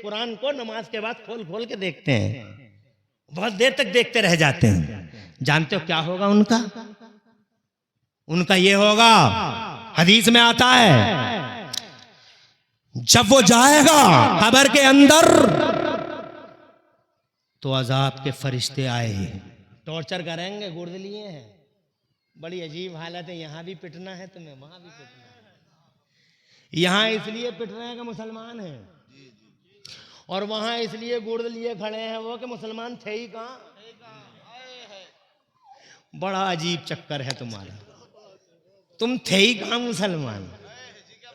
قرآن کو نماز کے بعد کھول کھول کے دیکھتے ہیں، بہت دیر تک دیکھتے رہ جاتے ہیں۔ جانتے ہو کیا ہوگا ان کا؟ ان کا یہ ہوگا، حدیث میں آتا ہے جب وہ جائے گا قبر کے اندر تو عذاب کے فرشتے آئے ٹارچر کریں گے، گرد لیے ہیں، بڑی عجیب حالت ہے، یہاں بھی پٹنا ہے تمہیں، وہاں بھی پٹنا ہے، یہاں اس لیے پٹ رہے ہیں کہ مسلمان ہیں، اور وہاں اس لیے گرد لیے کھڑے ہیں وہ کہ مسلمان تھے ہی کہاں۔ بڑا عجیب چکر ہے تمہارا، تم تھے ہی کہاں مسلمان۔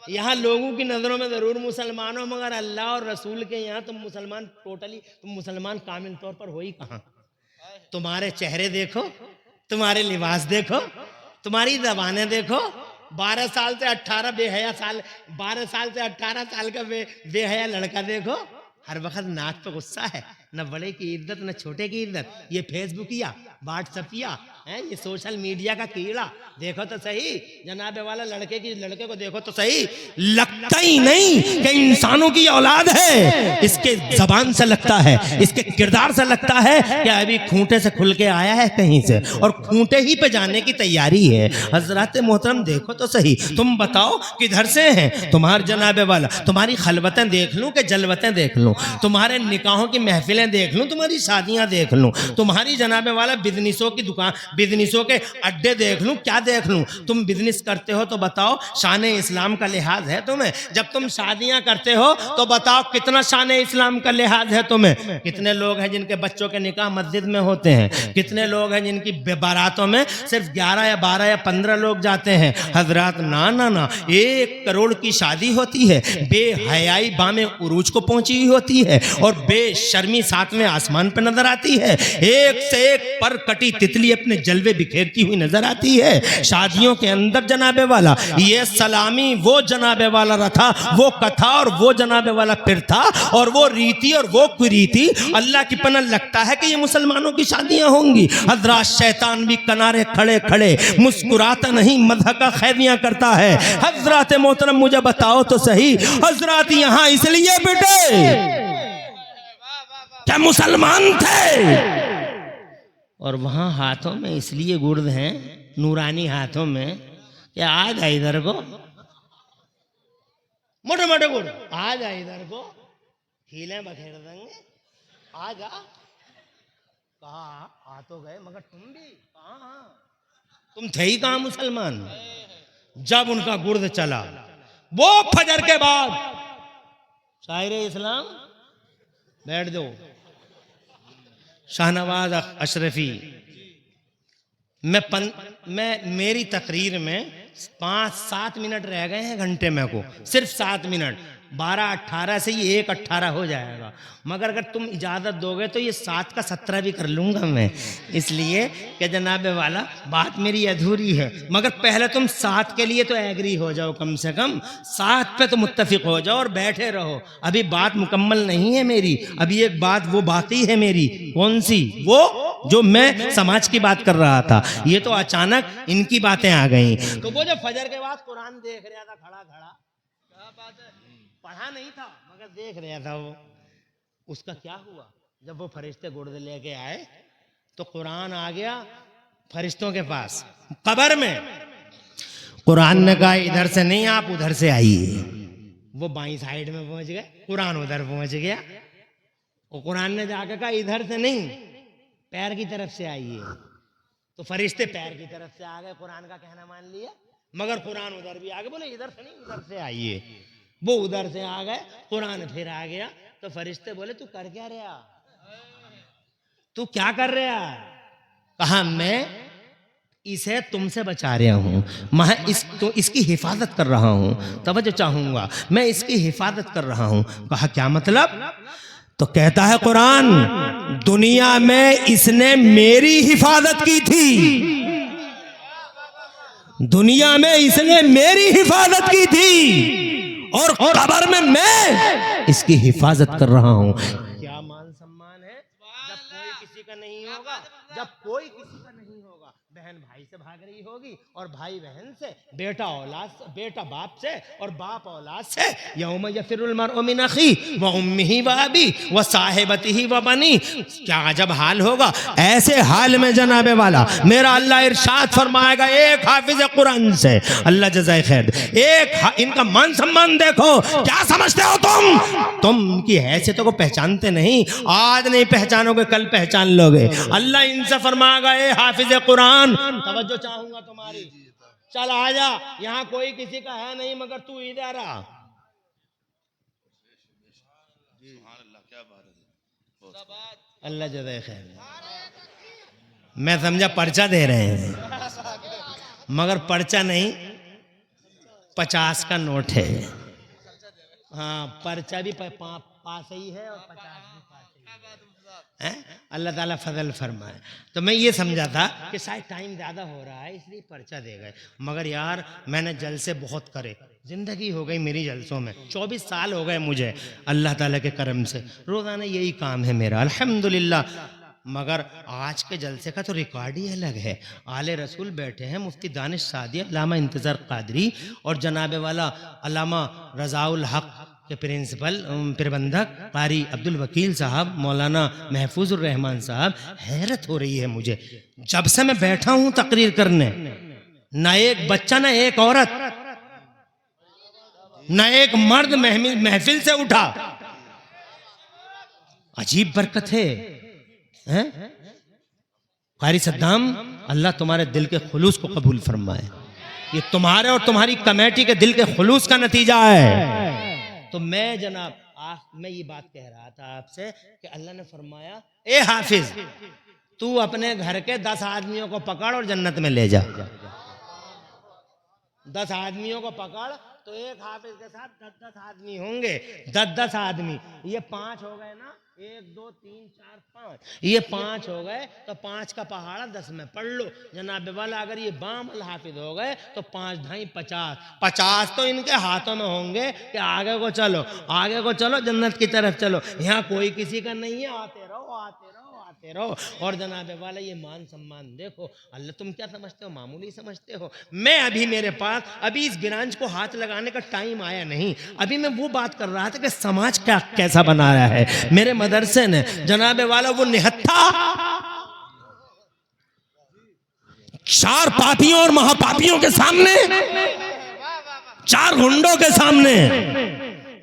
یہاں لوگوں کی نظروں میں ضرور مسلمان ہو مگر اللہ اور رسول کے یہاں تم مسلمان ٹوٹلی، تم مسلمان کامل طور پر ہو ہی کہاں۔ تمہارے چہرے دیکھو، تمہارے لباس دیکھو، تمہاری زبانیں دیکھو، 12 سال سے 18 بے حیا سال، 12 سال سے 18 سال کا بے حیا لڑکا دیکھو، ہر وقت ناک پہ غصہ ہے، نہ بڑے کی عزت نہ چھوٹے کی عزت، یہ فیس بک یا واٹس ایپ یا یہ سوشل میڈیا کا کیڑا، دیکھو تو صحیح جناب والا لڑکے کو دیکھو تو صحیح، لگتا ہی نہیں کہ انسانوں کی اولاد ہے، اس کے زبان سے لگتا ہے، اس کے کردار سے لگتا ہے کہ ابھی کھونٹے سے کھل کے آیا ہے کہیں سے اور کھونٹے ہی پہ جانے کی تیاری ہے۔ حضرات محترم دیکھو تو صحیح، تم بتاؤ کدھر سے ہیں تمہارے جناب والا، تمہاری خلوتیں دیکھ لوں کہ جلوتیں دیکھ لوں، تمہارے نکاحوں کی محفلیں دیکھ لوں، تمہاری شادیاں دیکھ لوں، تمہاری جناب والا بزنسوں کی دکان، بزنسوں کے اڈے دیکھ لوں، کیا دیکھ لوں؟ تم بزنس کرتے ہو تو بتاؤ شان اسلام کا لحاظ ہے تمہیں؟ جب تم شادیاں کرتے ہو تو بتاؤ کتنا شان اسلام کا لحاظ ہے تمہیں؟ کتنے لوگ ہیں جن کے بچوں کے نکاح مسجد میں ہوتے ہیں، کتنے لوگ ہیں جن کی باراتوں میں صرف 11 یا 12 یا 15 لوگ جاتے ہیں۔ حضرات نا 1 کروڑ کی شادی ہوتی ہے، بے حیائی بام عروج کو پہنچی ہوئی ہوتی ہے اور بے شرمی 7ویں آسمان پہ نظر آتی ہے، ایک سے ایک پر کٹی تتلی اپنے جلوے بکھیرتی ہوئی نظر آتی ہے۔ شادیوں کے اندر جناب والا یہ سلامی وہ جناب والا رتھا، وہ کتھا اور وہ جناب والا پھر تھا، اور وہ ریتی اور وہ کریتی، اللہ کی پناہ لگتا ہے کہ یہ مسلمانوں کی شادیاں ہوں گی۔ حضرات شیطان بھی کنارے کھڑے کھڑے مسکراتا نہیں، مدح کا خیریاں کرتا ہے۔ حضرات محترم مجھے بتاؤ تو صحیح، حضرات یہاں اس لیے بیٹے کیا مسلمان تھے، اور وہاں ہاتھوں میں اس لیے گرد ہیں نورانی ہاتھوں میں کہ آ جا ادھر کو، موٹے موٹے گرد، آ جا ادھر کو، ہیلیں بکھیر دیں گے، آ جا۔ کہا آ تو گئے مگر تم بھی کہاں، تم تھے ہی کہاں مسلمان۔ جب ان کا گرد چلا وہ فجر کے بعد، شاعر اسلام بیٹھ جاؤ، شاہنواز اشرفی، میں میری تقریر میں 5-7 منٹ رہ گئے ہیں گھنٹے میں کو، صرف 7 منٹ، 12-18 سے یہ 1-18 ہو جائے گا، مگر اگر تم اجازت دو گے تو یہ 7 کا 17 بھی کر لوں گا میں، اس لیے کہ جناب والا بات میری ادھوری ہے، مگر پہلے تم 7 کے لیے تو ایگری ہو جاؤ، کم سے کم 7 پہ تو متفق ہو جاؤ اور بیٹھے رہو۔ ابھی بات مکمل نہیں ہے میری، ابھی ایک بات وہ باقی ہے میری۔ کون سی؟ وہ جو میں سماج کی بات کر رہا تھا، یہ تو اچانک ان کی باتیں آ گئیں۔ تو وہ جو فجر کے بعد قرآن دیکھ رہا تھا کھڑا کھڑا، پڑھا نہیں تھا مگر دیکھ رہا تھا وہ، اس کا کیا ہوا؟ جب وہ فرشتے گرد لے کے آئے تو قرآن آ گیا فرشتوں کے پاس قبر میں، قرآن نے کہا ادھر سے نہیں، آپ ادھر سے آئیے۔ وہ بائیں سائیڈ میں پہنچ گئے، قرآن ادھر پہنچ گیا، اور قرآن نے جا کے کہا ادھر سے نہیں، پیر کی طرف سے آئیے۔ تو فرشتے پیر کی طرف سے آ گئے، قرآن کا کہنا مان لیا، مگر قرآن ادھر بھی آ گئے، بولے ادھر سے نہیں ادھر سے آئیے۔ وہ ادھر سے آ گئے، قرآن پھر آ گیا، تو فرشتے بولے تو کر کیا رہا، تو کیا کر رہا؟ کہا میں اسے تم سے بچا رہا ہوں، میں اس کی حفاظت کر رہا ہوں، توجہ چاہوں گا، میں اس کی حفاظت کر رہا ہوں۔ کہا کیا مطلب؟ تو کہتا ہے قرآن دنیا میں اس نے میری حفاظت کی تھی، دنیا میں اس نے میری حفاظت کی تھی اور قبر میں اس کی حفاظت کر رہا ہوں۔ کیا مان سمان ہے جب کوئی کسی کا نہیں ہوگا، جب کوئی کسی کا نہیں ہوگا، بہن بھائی سے بھاگ رہی ہوگی اور بھائی بہن سے، بیٹا اولاد سے، بیٹا باپ سے اور باپ اولاد سے۔ یوم یفر المرء من اخیہ وامہ وابیہ وصاحبتہ وبنیہ، کیا عجب حال ہوگا۔ ایسے حال میں جناب والا میرا اللہ ارشاد فرمائے گا ایک حافظ قرآن سے، اللہ جزائے خیر، ایک ان کا مان سمان دیکھو، کیا سمجھتے ہو تم ان کی حیثیتوں کو پہچانتے نہیں، آج نہیں پہچانو گے کل پہچان لو گے۔ اللہ ان سے فرمائے گا اے حافظ قرآن، توجہ چاہوں گا تمہاری، چل آ جا، یہاں کوئی کسی کا ہے نہیں مگر تو ادھر آ۔ اللہ جزائے خیر، میں سمجھا پرچہ دے رہے ہیں مگر پرچہ نہیں، 50 کا نوٹ ہے۔ ہاں پرچہ بھی پاس ہی ہے اور 50 بھی پاس ہی ہے۔ اللہ تعالیٰ فضل فرمائے۔ تو میں یہ سمجھا تھا کہ شاید ٹائم زیادہ ہو رہا ہے اس لیے پرچہ دے گئے، مگر یار میں نے جلسے بہت کرے، زندگی ہو گئی میری جلسوں میں، 24 سال ہو گئے مجھے اللہ تعالیٰ کے کرم سے، روزانہ یہی کام ہے میرا الحمدللہ۔ مگر آج کے جلسے کا تو ریکارڈ ہی الگ ہے۔ آل رسول بیٹھے ہیں، مفتی دانش سعدی، علامہ انتظار قادری اور جناب والا علامہ رضا الحق کے پرنسپل پربندھک قاری عبد الوکیل صاحب، مولانا محفوظ الرحمان صاحب۔ حیرت ہو رہی ہے مجھے، جب سے میں بیٹھا ہوں تقریر کرنے، نہ ایک بچہ نہ ایک عورت نہ ایک مرد محفل سے اٹھا۔ عجیب برکت ہے۔ قاری صدام، اللہ تمہارے دل کے خلوص کو قبول فرمائے، یہ تمہارے اور تمہاری کمیٹی کے دل کے خلوص کا نتیجہ ہے۔ تو میں جناب میں یہ بات کہہ رہا تھا آپ سے کہ اللہ نے فرمایا اے حافظ تو اپنے گھر کے 10 آدمیوں کو پکڑ اور جنت میں لے جا۔ 10 آدمیوں کو پکڑ تو ایک حافظ کے ساتھ 10 آدمی ہوں گے، 10 آدمی، یہ 5 ہو گئے نا، 1 2 3 4 5، یہ 5 ہو گئے تو 5 کا پہاڑا 10 میں پڑھ لو جناب والا۔ اگر یہ بام الحافظ ہو گئے تو 5 ڈھائی 50 تو ان کے ہاتھوں میں ہوں گے کہ آگے کو چلو، آگے کو چلو، جنت کی طرف چلو۔ یہاں کوئی کسی کا نہیں ہے، آتے رہو آتے رہو آتے رہو۔ اور جناب والا یہ مان سمان دیکھو، اللہ تم کیا سمجھتے ہو، معمولی سمجھتے ہو؟ میں ابھی میرے پاس ابھی اس برانچ کو ہاتھ لگانے کا ٹائم آیا نہیں، ابھی میں وہ بات کر رہا تھا کہ سماج کیسا بنا رہا ہے۔ میرے مدرسے نے جناب والا وہ نہتھا 4 پاپیوں اور مہا پاپیوں کے سامنے، 4 گنڈوں کے سامنے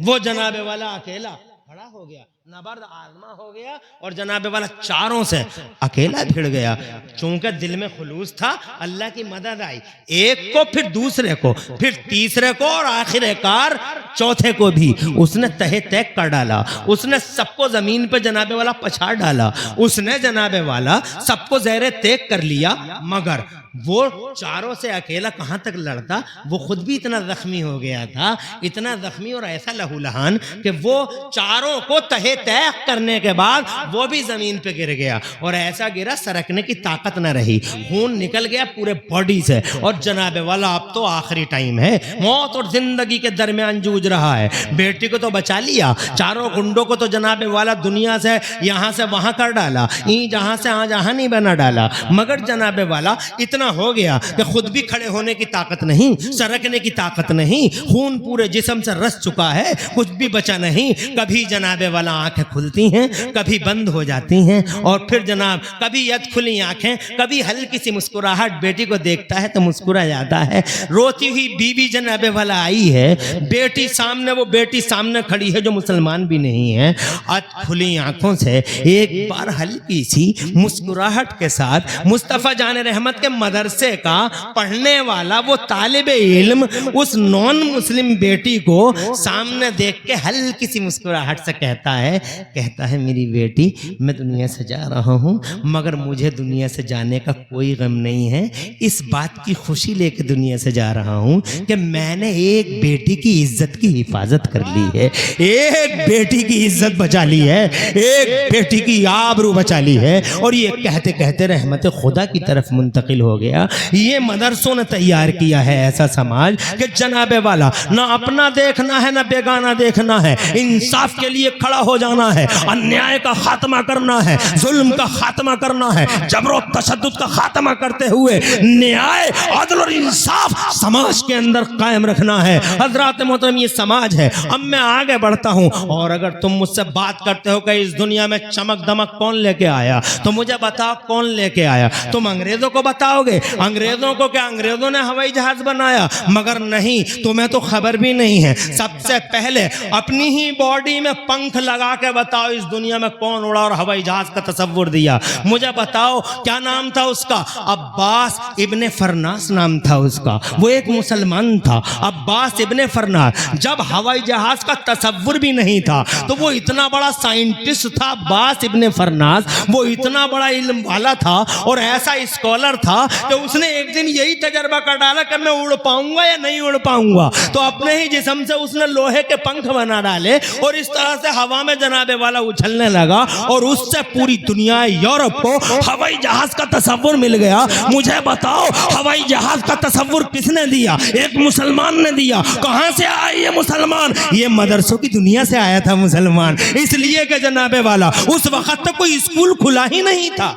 وہ جناب والا اکیلا کھڑا ہو گیا، نبرد آزما ہو گیا اور جناب والا 4 سے اکیلا بھیڑ گیا۔ چونکہ دل میں خلوص تھا، اللہ کی مدد آئی، ایک کو پھر دوسرے کو پھر تیسرے کو اور آخر کار چوتھے کو بھی اس نے تہے تیک کر ڈالا۔ اس نے سب کو زمین پہ جناب والا پچھاڑ ڈالا، اس نے جناب والا سب کو زیر تیک کر لیا، مگر وہ 4 سے اکیلا کہاں تک لڑتا؟ وہ خود بھی اتنا زخمی ہو گیا تھا، اتنا زخمی اور ایسا لہو لہان کہ وہ 4 کو تہے تیک کرنے کے بعد وہ بھی زمین پہ گر گیا، اور ایسا گرا سرکنے کی طاقت نہ رہی، خون نکل گیا پورے باڈی سے۔ اور جناب والا اب تو آخری ٹائم ہے، موت اور زندگی کے درمیان جوجھ رہا ہے۔ بیٹی کو تو بچا لیا، 4 گنڈوں کو تو جناب والا دنیا سے یہاں سے وہاں کر ڈالا، جہاں سے جہاں نہیں بنا ڈالا، مگر جناب والا اتنا ہو گیا کہ خود بھی کھڑے ہونے کی طاقت نہیں، سرکنے کی طاقت نہیں، خون پورے جسم سے رس چکا ہے، کچھ بھی بچا نہیں۔ کبھی جناب والا آنکھیں کھلتی ہیں، کبھی بند ہو جاتی ہیں، اور پھر جناب کبھی ید کھلی آنکھیں، کبھی ہلکی سی مسکراہٹ، بیٹی کو دیکھتا ہے تو مسکرا جاتا ہے۔ روتی ہوئی بیوی جناب والا آئی ہے، بیٹی سامنے، وہ بیٹی سامنے کھڑی ہے جو مسلمان بھی نہیں ہے، ید کھلی آنکھوں سے ایک بار ہلکی سی مسکراہٹ کے ساتھ مصطفیٰ جان رحمت کے مدرسے کا پڑھنے والا وہ طالب علم اس نان مسلم بیٹی کو سامنے دیکھ کے ہلکی سی مسکراہٹ سے کہتا ہے ہے, کہتا ہے میری بیٹی میں دنیا سے جا رہا ہوں مگر مجھے دنیا سے جانے کا کوئی غم نہیں ہے, اس بات کی خوشی لے کے دنیا سے جا رہا ہوں کہ میں نے ایک بیٹی کی عزت کی حفاظت کر لی ہے, ایک بیٹی کی عزت بچا لی ہے, ایک بیٹی کی آبرو بچا لی ہے. اور یہ کہتے کہتے رحمت خدا کی طرف منتقل ہو گیا. یہ مدرسوں نے تیار کیا ہے ایسا سماج کہ جناب والا نہ اپنا دیکھنا ہے نہ بیگانہ دیکھنا ہے, انصاف کے لیے کھڑا ہو جانا ہے, انیائے کا خاتمہ کرنا ہے, ظلم کا خاتمہ کرنا ہے, جبر و تشدد کا خاتمہ کرتے ہوئے نیائے عدل اور انصاف سماج کے اندر قائم رکھنا ہے. حضرات محترم یہ سماج ہے. اب میں آگے بڑھتا ہوں, اور اگر تم مجھ سے بات کرتے ہو کہ اس دنیا میں چمک دمک کون لے کے آیا تو مجھے بتاؤ کون لے کے آیا. تم انگریزوں کو بتاؤ گے, انگریزوں کو کہ انگریزوں نے ہوائی جہاز بنایا, مگر نہیں, تمہیں تو خبر بھی نہیں ہے. سب سے پہلے اپنی ہی باڈی میں پنکھ لگا کے بتاؤ اس دنیا میں کون اڑا اور ہوائی جہاز کا تصور دیا. مجھے بتاؤ کیا نام تھا اس کا؟ عباس ابن فرناس نام تھا اس کا. وہ ایک مسلمان تھا, عباس ابن فرناس. جب ہوائی جہاز کا تصور بھی نہیں تھا تو وہ اتنا بڑا سائنٹسٹ تھا عباس ابن فرناس, وہ اتنا بڑا علم والا تھا اور ایسا اسکالر تھا کہ اس نے ایک دن یہی تجربہ کر ڈالا کہ میں اڑ پاؤں گا یا نہیں اڑ پاؤں گا. تو اپنے ہی جسم سے اس نے لوہے کے پنکھ بنا ڈالے اور اس طرح سے ہوا میں جناب والا اچھلنے لگا, اور اس سے پوری دنیا یورپ کو ہوائی جہاز کا تصور مل گیا. مجھے بتاؤ ہوائی جہاز کا تصور کس نے دیا؟ ایک مسلمان نے دیا. کہاں سے آیا یہ مسلمان؟ یہ مدرسوں کی دنیا سے آیا تھا مسلمان, اس لیے کہ جناب والا اس وقت تک کوئی اسکول کھلا ہی نہیں تھا.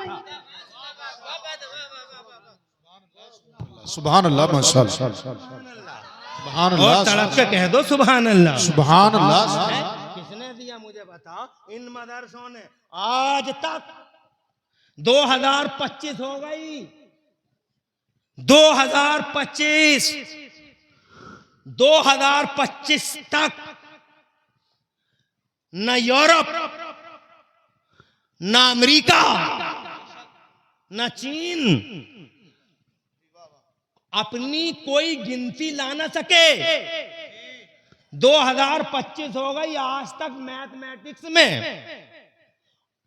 سبحان اللہ, ماشاءاللہ, سبحان اور اللہ, تڑپ کے کہہ دو سبحان اللہ. سبحان اللہ. کس نے دیا مجھے بتاؤ. ان مدرسوں نے آج تک 2025 ہو گئی, 2025 تک نہ یورپ, نہ امریکہ, نہ چین اپنی کوئی گنتی لا نہ سکے. 2025 ہو گئی, آج تک میتھمیٹکس میں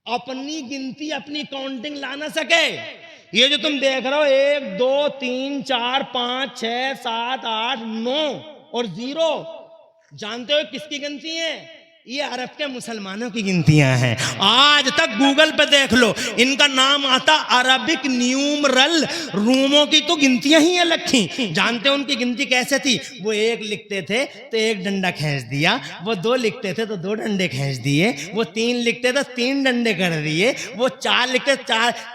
اپنی گنتی, اپنی کاؤنٹنگ لا نہ سکے. یہ جو تم دیکھ رہے ہو 1 2 3 4 5 6 7 8 9 اور 0, جانتے ہو کس کی گنتی ہیں؟ یہ عرب کے مسلمانوں کی گنتیاں ہیں. آج تک گوگل پہ دیکھ لو, ان کا نام آتا عربک نیومرل. روموں کی تو گنتیاں ہی الگ تھیں. جانتے ہو ان کی گنتی کیسے تھی؟ وہ 1 لکھتے تھے تو 1 ڈنڈا کھینچ دیا, وہ 2 لکھتے تھے تو 2 ڈنڈے کھینچ دیے, وہ 3 لکھتے تو 3 ڈنڈے کر دیے, وہ 4 لکھتے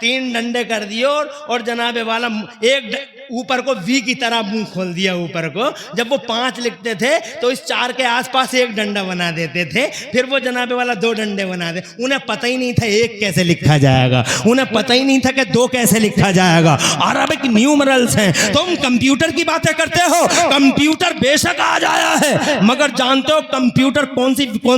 3 ڈنڈے کر دیے, اور جناب والا ایک اوپر کو وی کی طرح منہ کھول دیا اوپر کو. جب وہ 5 لکھتے تھے تو اس 4 کے آس پاس 1 ڈنڈا بنا دیتے تھے, پھر وہ جناب والا 2 ڈنڈے بنا دے. انہیں پتہ ہی نہیں تھا 1 کیسے لکھا جائے گا, انہیں پتہ ہی نہیں تھا کہ 2 کیسے لکھا جائے گا. عربک نیومرلز ہیں. تم کمپیوٹر کی باتیں کرتے ہو, کمپیوٹر بے شک آج آیا ہے, مگر جانتے ہو کمپیوٹر کون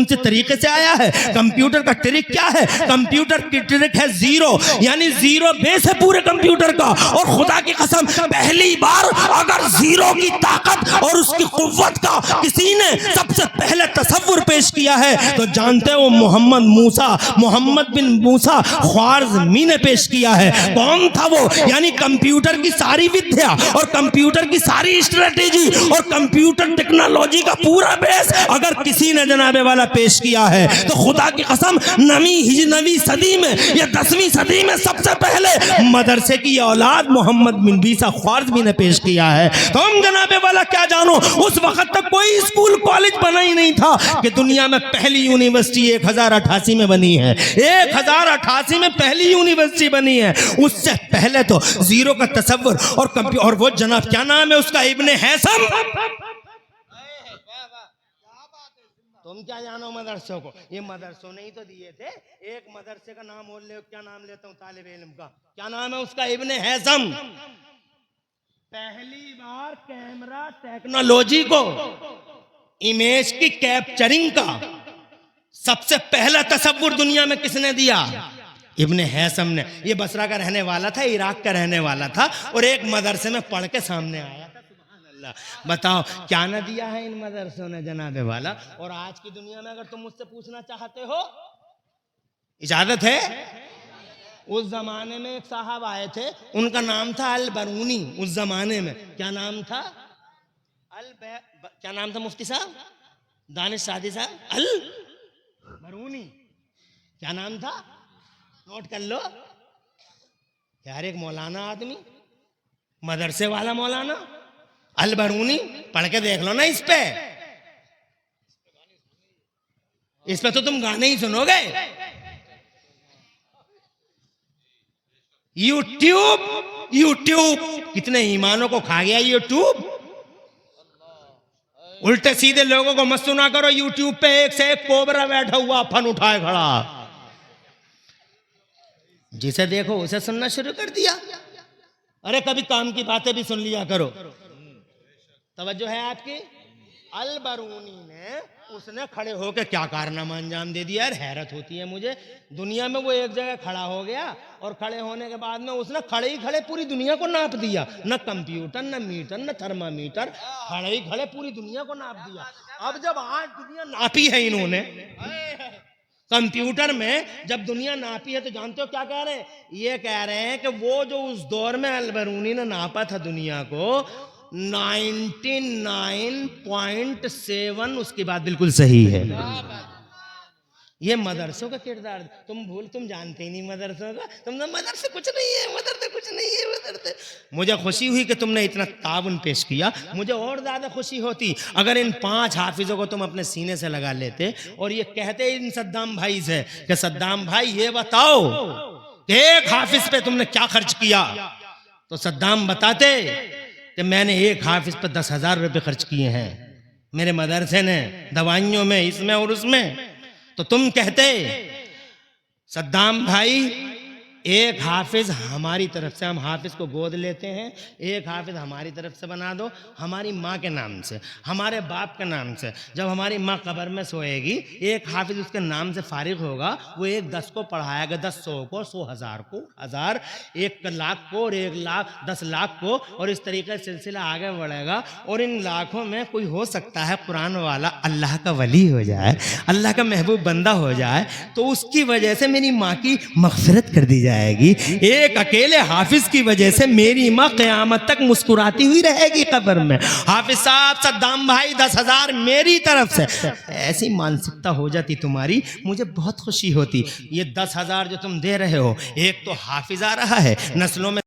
سے طریقے سے آیا ہے؟ کمپیوٹر کا ٹرک کیا ہے؟ کمپیوٹر کی ٹرک ہے 0, یعنی 0 بیس ہے پورے کمپیوٹر کا. اور خدا کی قسم پہلی بار اگر 0 کی طاقت اور اس کی قوت کا کسی نے سب سے پہلے تصور پیش کیا ہے تو جانتے ہو محمد بن موسیٰ خوارزمی نے پیش کیا ہے. کون تھا وہ؟ یعنی کمپیوٹر کی ساری ودیا اور کمپیوٹر کی ساری اسٹریٹجی اور کمپیوٹر ٹیکنالوجی کا پورا بیس اگر کسی نے جناب والا پیش کیا ہے تو خدا کی قسم 9ویں صدی میں یا 10ویں صدی میں سب سے پہلے مدرسے کی اولاد محمد بن موسیٰ خوارزمی نے پیش کیا ہے. تم جناب والا کیا جانو, اس وقت تک کوئی اسکول کالج بنا ہی نہیں تھا کہ دنیا میں پہلی یونیورسٹی 1088 میں بنی ہے. 1088 میں پہلی یونیورسٹی بنی ہے. اس سے پہلے تو 0 کا تصور اور وہ جناب کیا نام ہے اس کا, ابن حیثم. تم کیا جانو مدرسوں کو؟ یہ مدرسوں نے ہی تو دیے تھے. ایک مدرسے کا نام بول لے, کیا نام لیتا ہوں طالب علم کا, کیا نام ہے اس کا؟ ابن حیثم. پہلی بار کیمرہ ٹیکنالوجی کو, امیج کی کیپچرنگ کا سب سے پہلا تصور دنیا میں کس نے دیا؟ ابن حیثم نے. یہ بصرہ کا رہنے والا تھا, عراق کا رہنے والا تھا, اور ایک مدرسے میں پڑھ کے سامنے آیا تھا. سبحان اللہ. بتاؤ کیا نہ دیا ہے ان مدرسوں نے جناب والا. اور آج کی دنیا میں اگر تم مجھ سے پوچھنا چاہتے ہو اجازت ہے؟ اس زمانے میں ایک صاحب آئے تھے، ان کا نام تھا البرونی. اس زمانے میں کیا نام تھا؟ کیا نام تھا مفتی صاحب؟ دانش سعدی صاحب البرونی. کیا نام تھا؟ نوٹ کر لو یار. ایک مولانا آدمی، مدرسے والا مولانا البرونی، پڑھ کے دیکھ لو نا. اس پہ تو تم گانے ہی سنو گے. یوٹیوب کتنے ایمانوں کو کھا گیا یوٹیوب. الٹے سیدھے لوگوں کو مت سنا کرو. یوٹیوب پہ ایک سے ایک کوبرا بیٹھا ہوا پھن اٹھائے کھڑا، جسے دیکھو اسے سننا شروع کر دیا. ارے کبھی کام کی باتیں بھی سن لیا کرو. توجہ ہے آپ کی؟ البرونی نے، اس نے کھڑے ہو کے کیا کارنامہ انجام دے دیا. یار حیرت ہوتی ہے مجھے. دنیا میں وہ ایک جگہ کھڑا ہو گیا اور کھڑے ہونے کے بعد میں اس نے کھڑے ہی کھڑے پوری دنیا کو ناپ دیا. نہ کمپیوٹر، نہ میٹر، نہ تھرمامیٹر، کھڑے ہی کھڑے پوری دنیا کو ناپ دیا. اب جب آج دنیا ناپی ہے انہوں نے کمپیوٹر میں، جب دنیا ناپی ہے تو جانتے ہو کیا کہہ رہے ہیں؟ یہ کہہ رہے ہیں کہ وہ جو اس دور میں البرونی نے ناپا تھا دنیا کو، 99.7 اس کی بات بالکل صحیح ہے. یہ مدرسوں کا کردار. تم جانتے ہی نہیں مدرسوں کا. تم نے مدرسے کچھ نہیں ہے، مدرسے کچھ نہیں ہے، مدرسے. مجھے خوشی ہوئی کہ تم نے اتنا تعاون پیش کیا. مجھے اور زیادہ خوشی ہوتی اگر ان 5 حافظوں کو تم اپنے سینے سے لگا لیتے اور یہ کہتے ان صدام بھائی سے کہ صدام بھائی یہ بتاؤ کہ ایک حافظ پہ تم نے کیا خرچ کیا، تو صدام بتاتے کہ میں نے ایک حافظ پہ 10,000 روپے خرچ کیے ہیں میرے مدرسے نے، دوائیوں میں، اس میں اور اس میں. تو تم کہتے صدام بھائی ایک حافظ ہماری طرف سے، ہم حافظ کو گود لیتے ہیں، ایک حافظ ہماری طرف سے بنا دو، ہماری ماں کے نام سے، ہمارے باپ کے نام سے. جب ہماری ماں قبر میں سوئے گی، ایک حافظ اس کے نام سے فارغ ہوگا، وہ 10 کو پڑھائے گا، 10 100 کو، 100 1000 کو، 1000 1 لاکھ کو، اور 1 لاکھ 10 لاکھ کو، اور اس طریقے سے سلسلہ آگے بڑھے گا. اور ان لاکھوں میں کوئی ہو سکتا ہے قرآن والا اللہ کا ولی ہو جائے، اللہ کا محبوب بندہ ہو جائے، تو اس کی وجہ سے میری ماں کی مغفرت کر دی جائے گی. ایک اکیلے حافظ کی وجہ سے میری ماں قیامت تک مسکراتی ہوئی رہے گی قبر میں. حافظ صاحب، صدام بھائی 10,000 میری طرف سے. ایسی مانسکتا ہو جاتی تمہاری، مجھے بہت خوشی ہوتی. یہ 10,000 جو تم دے رہے ہو، ایک تو حافظ آ رہا ہے، نسلوں میں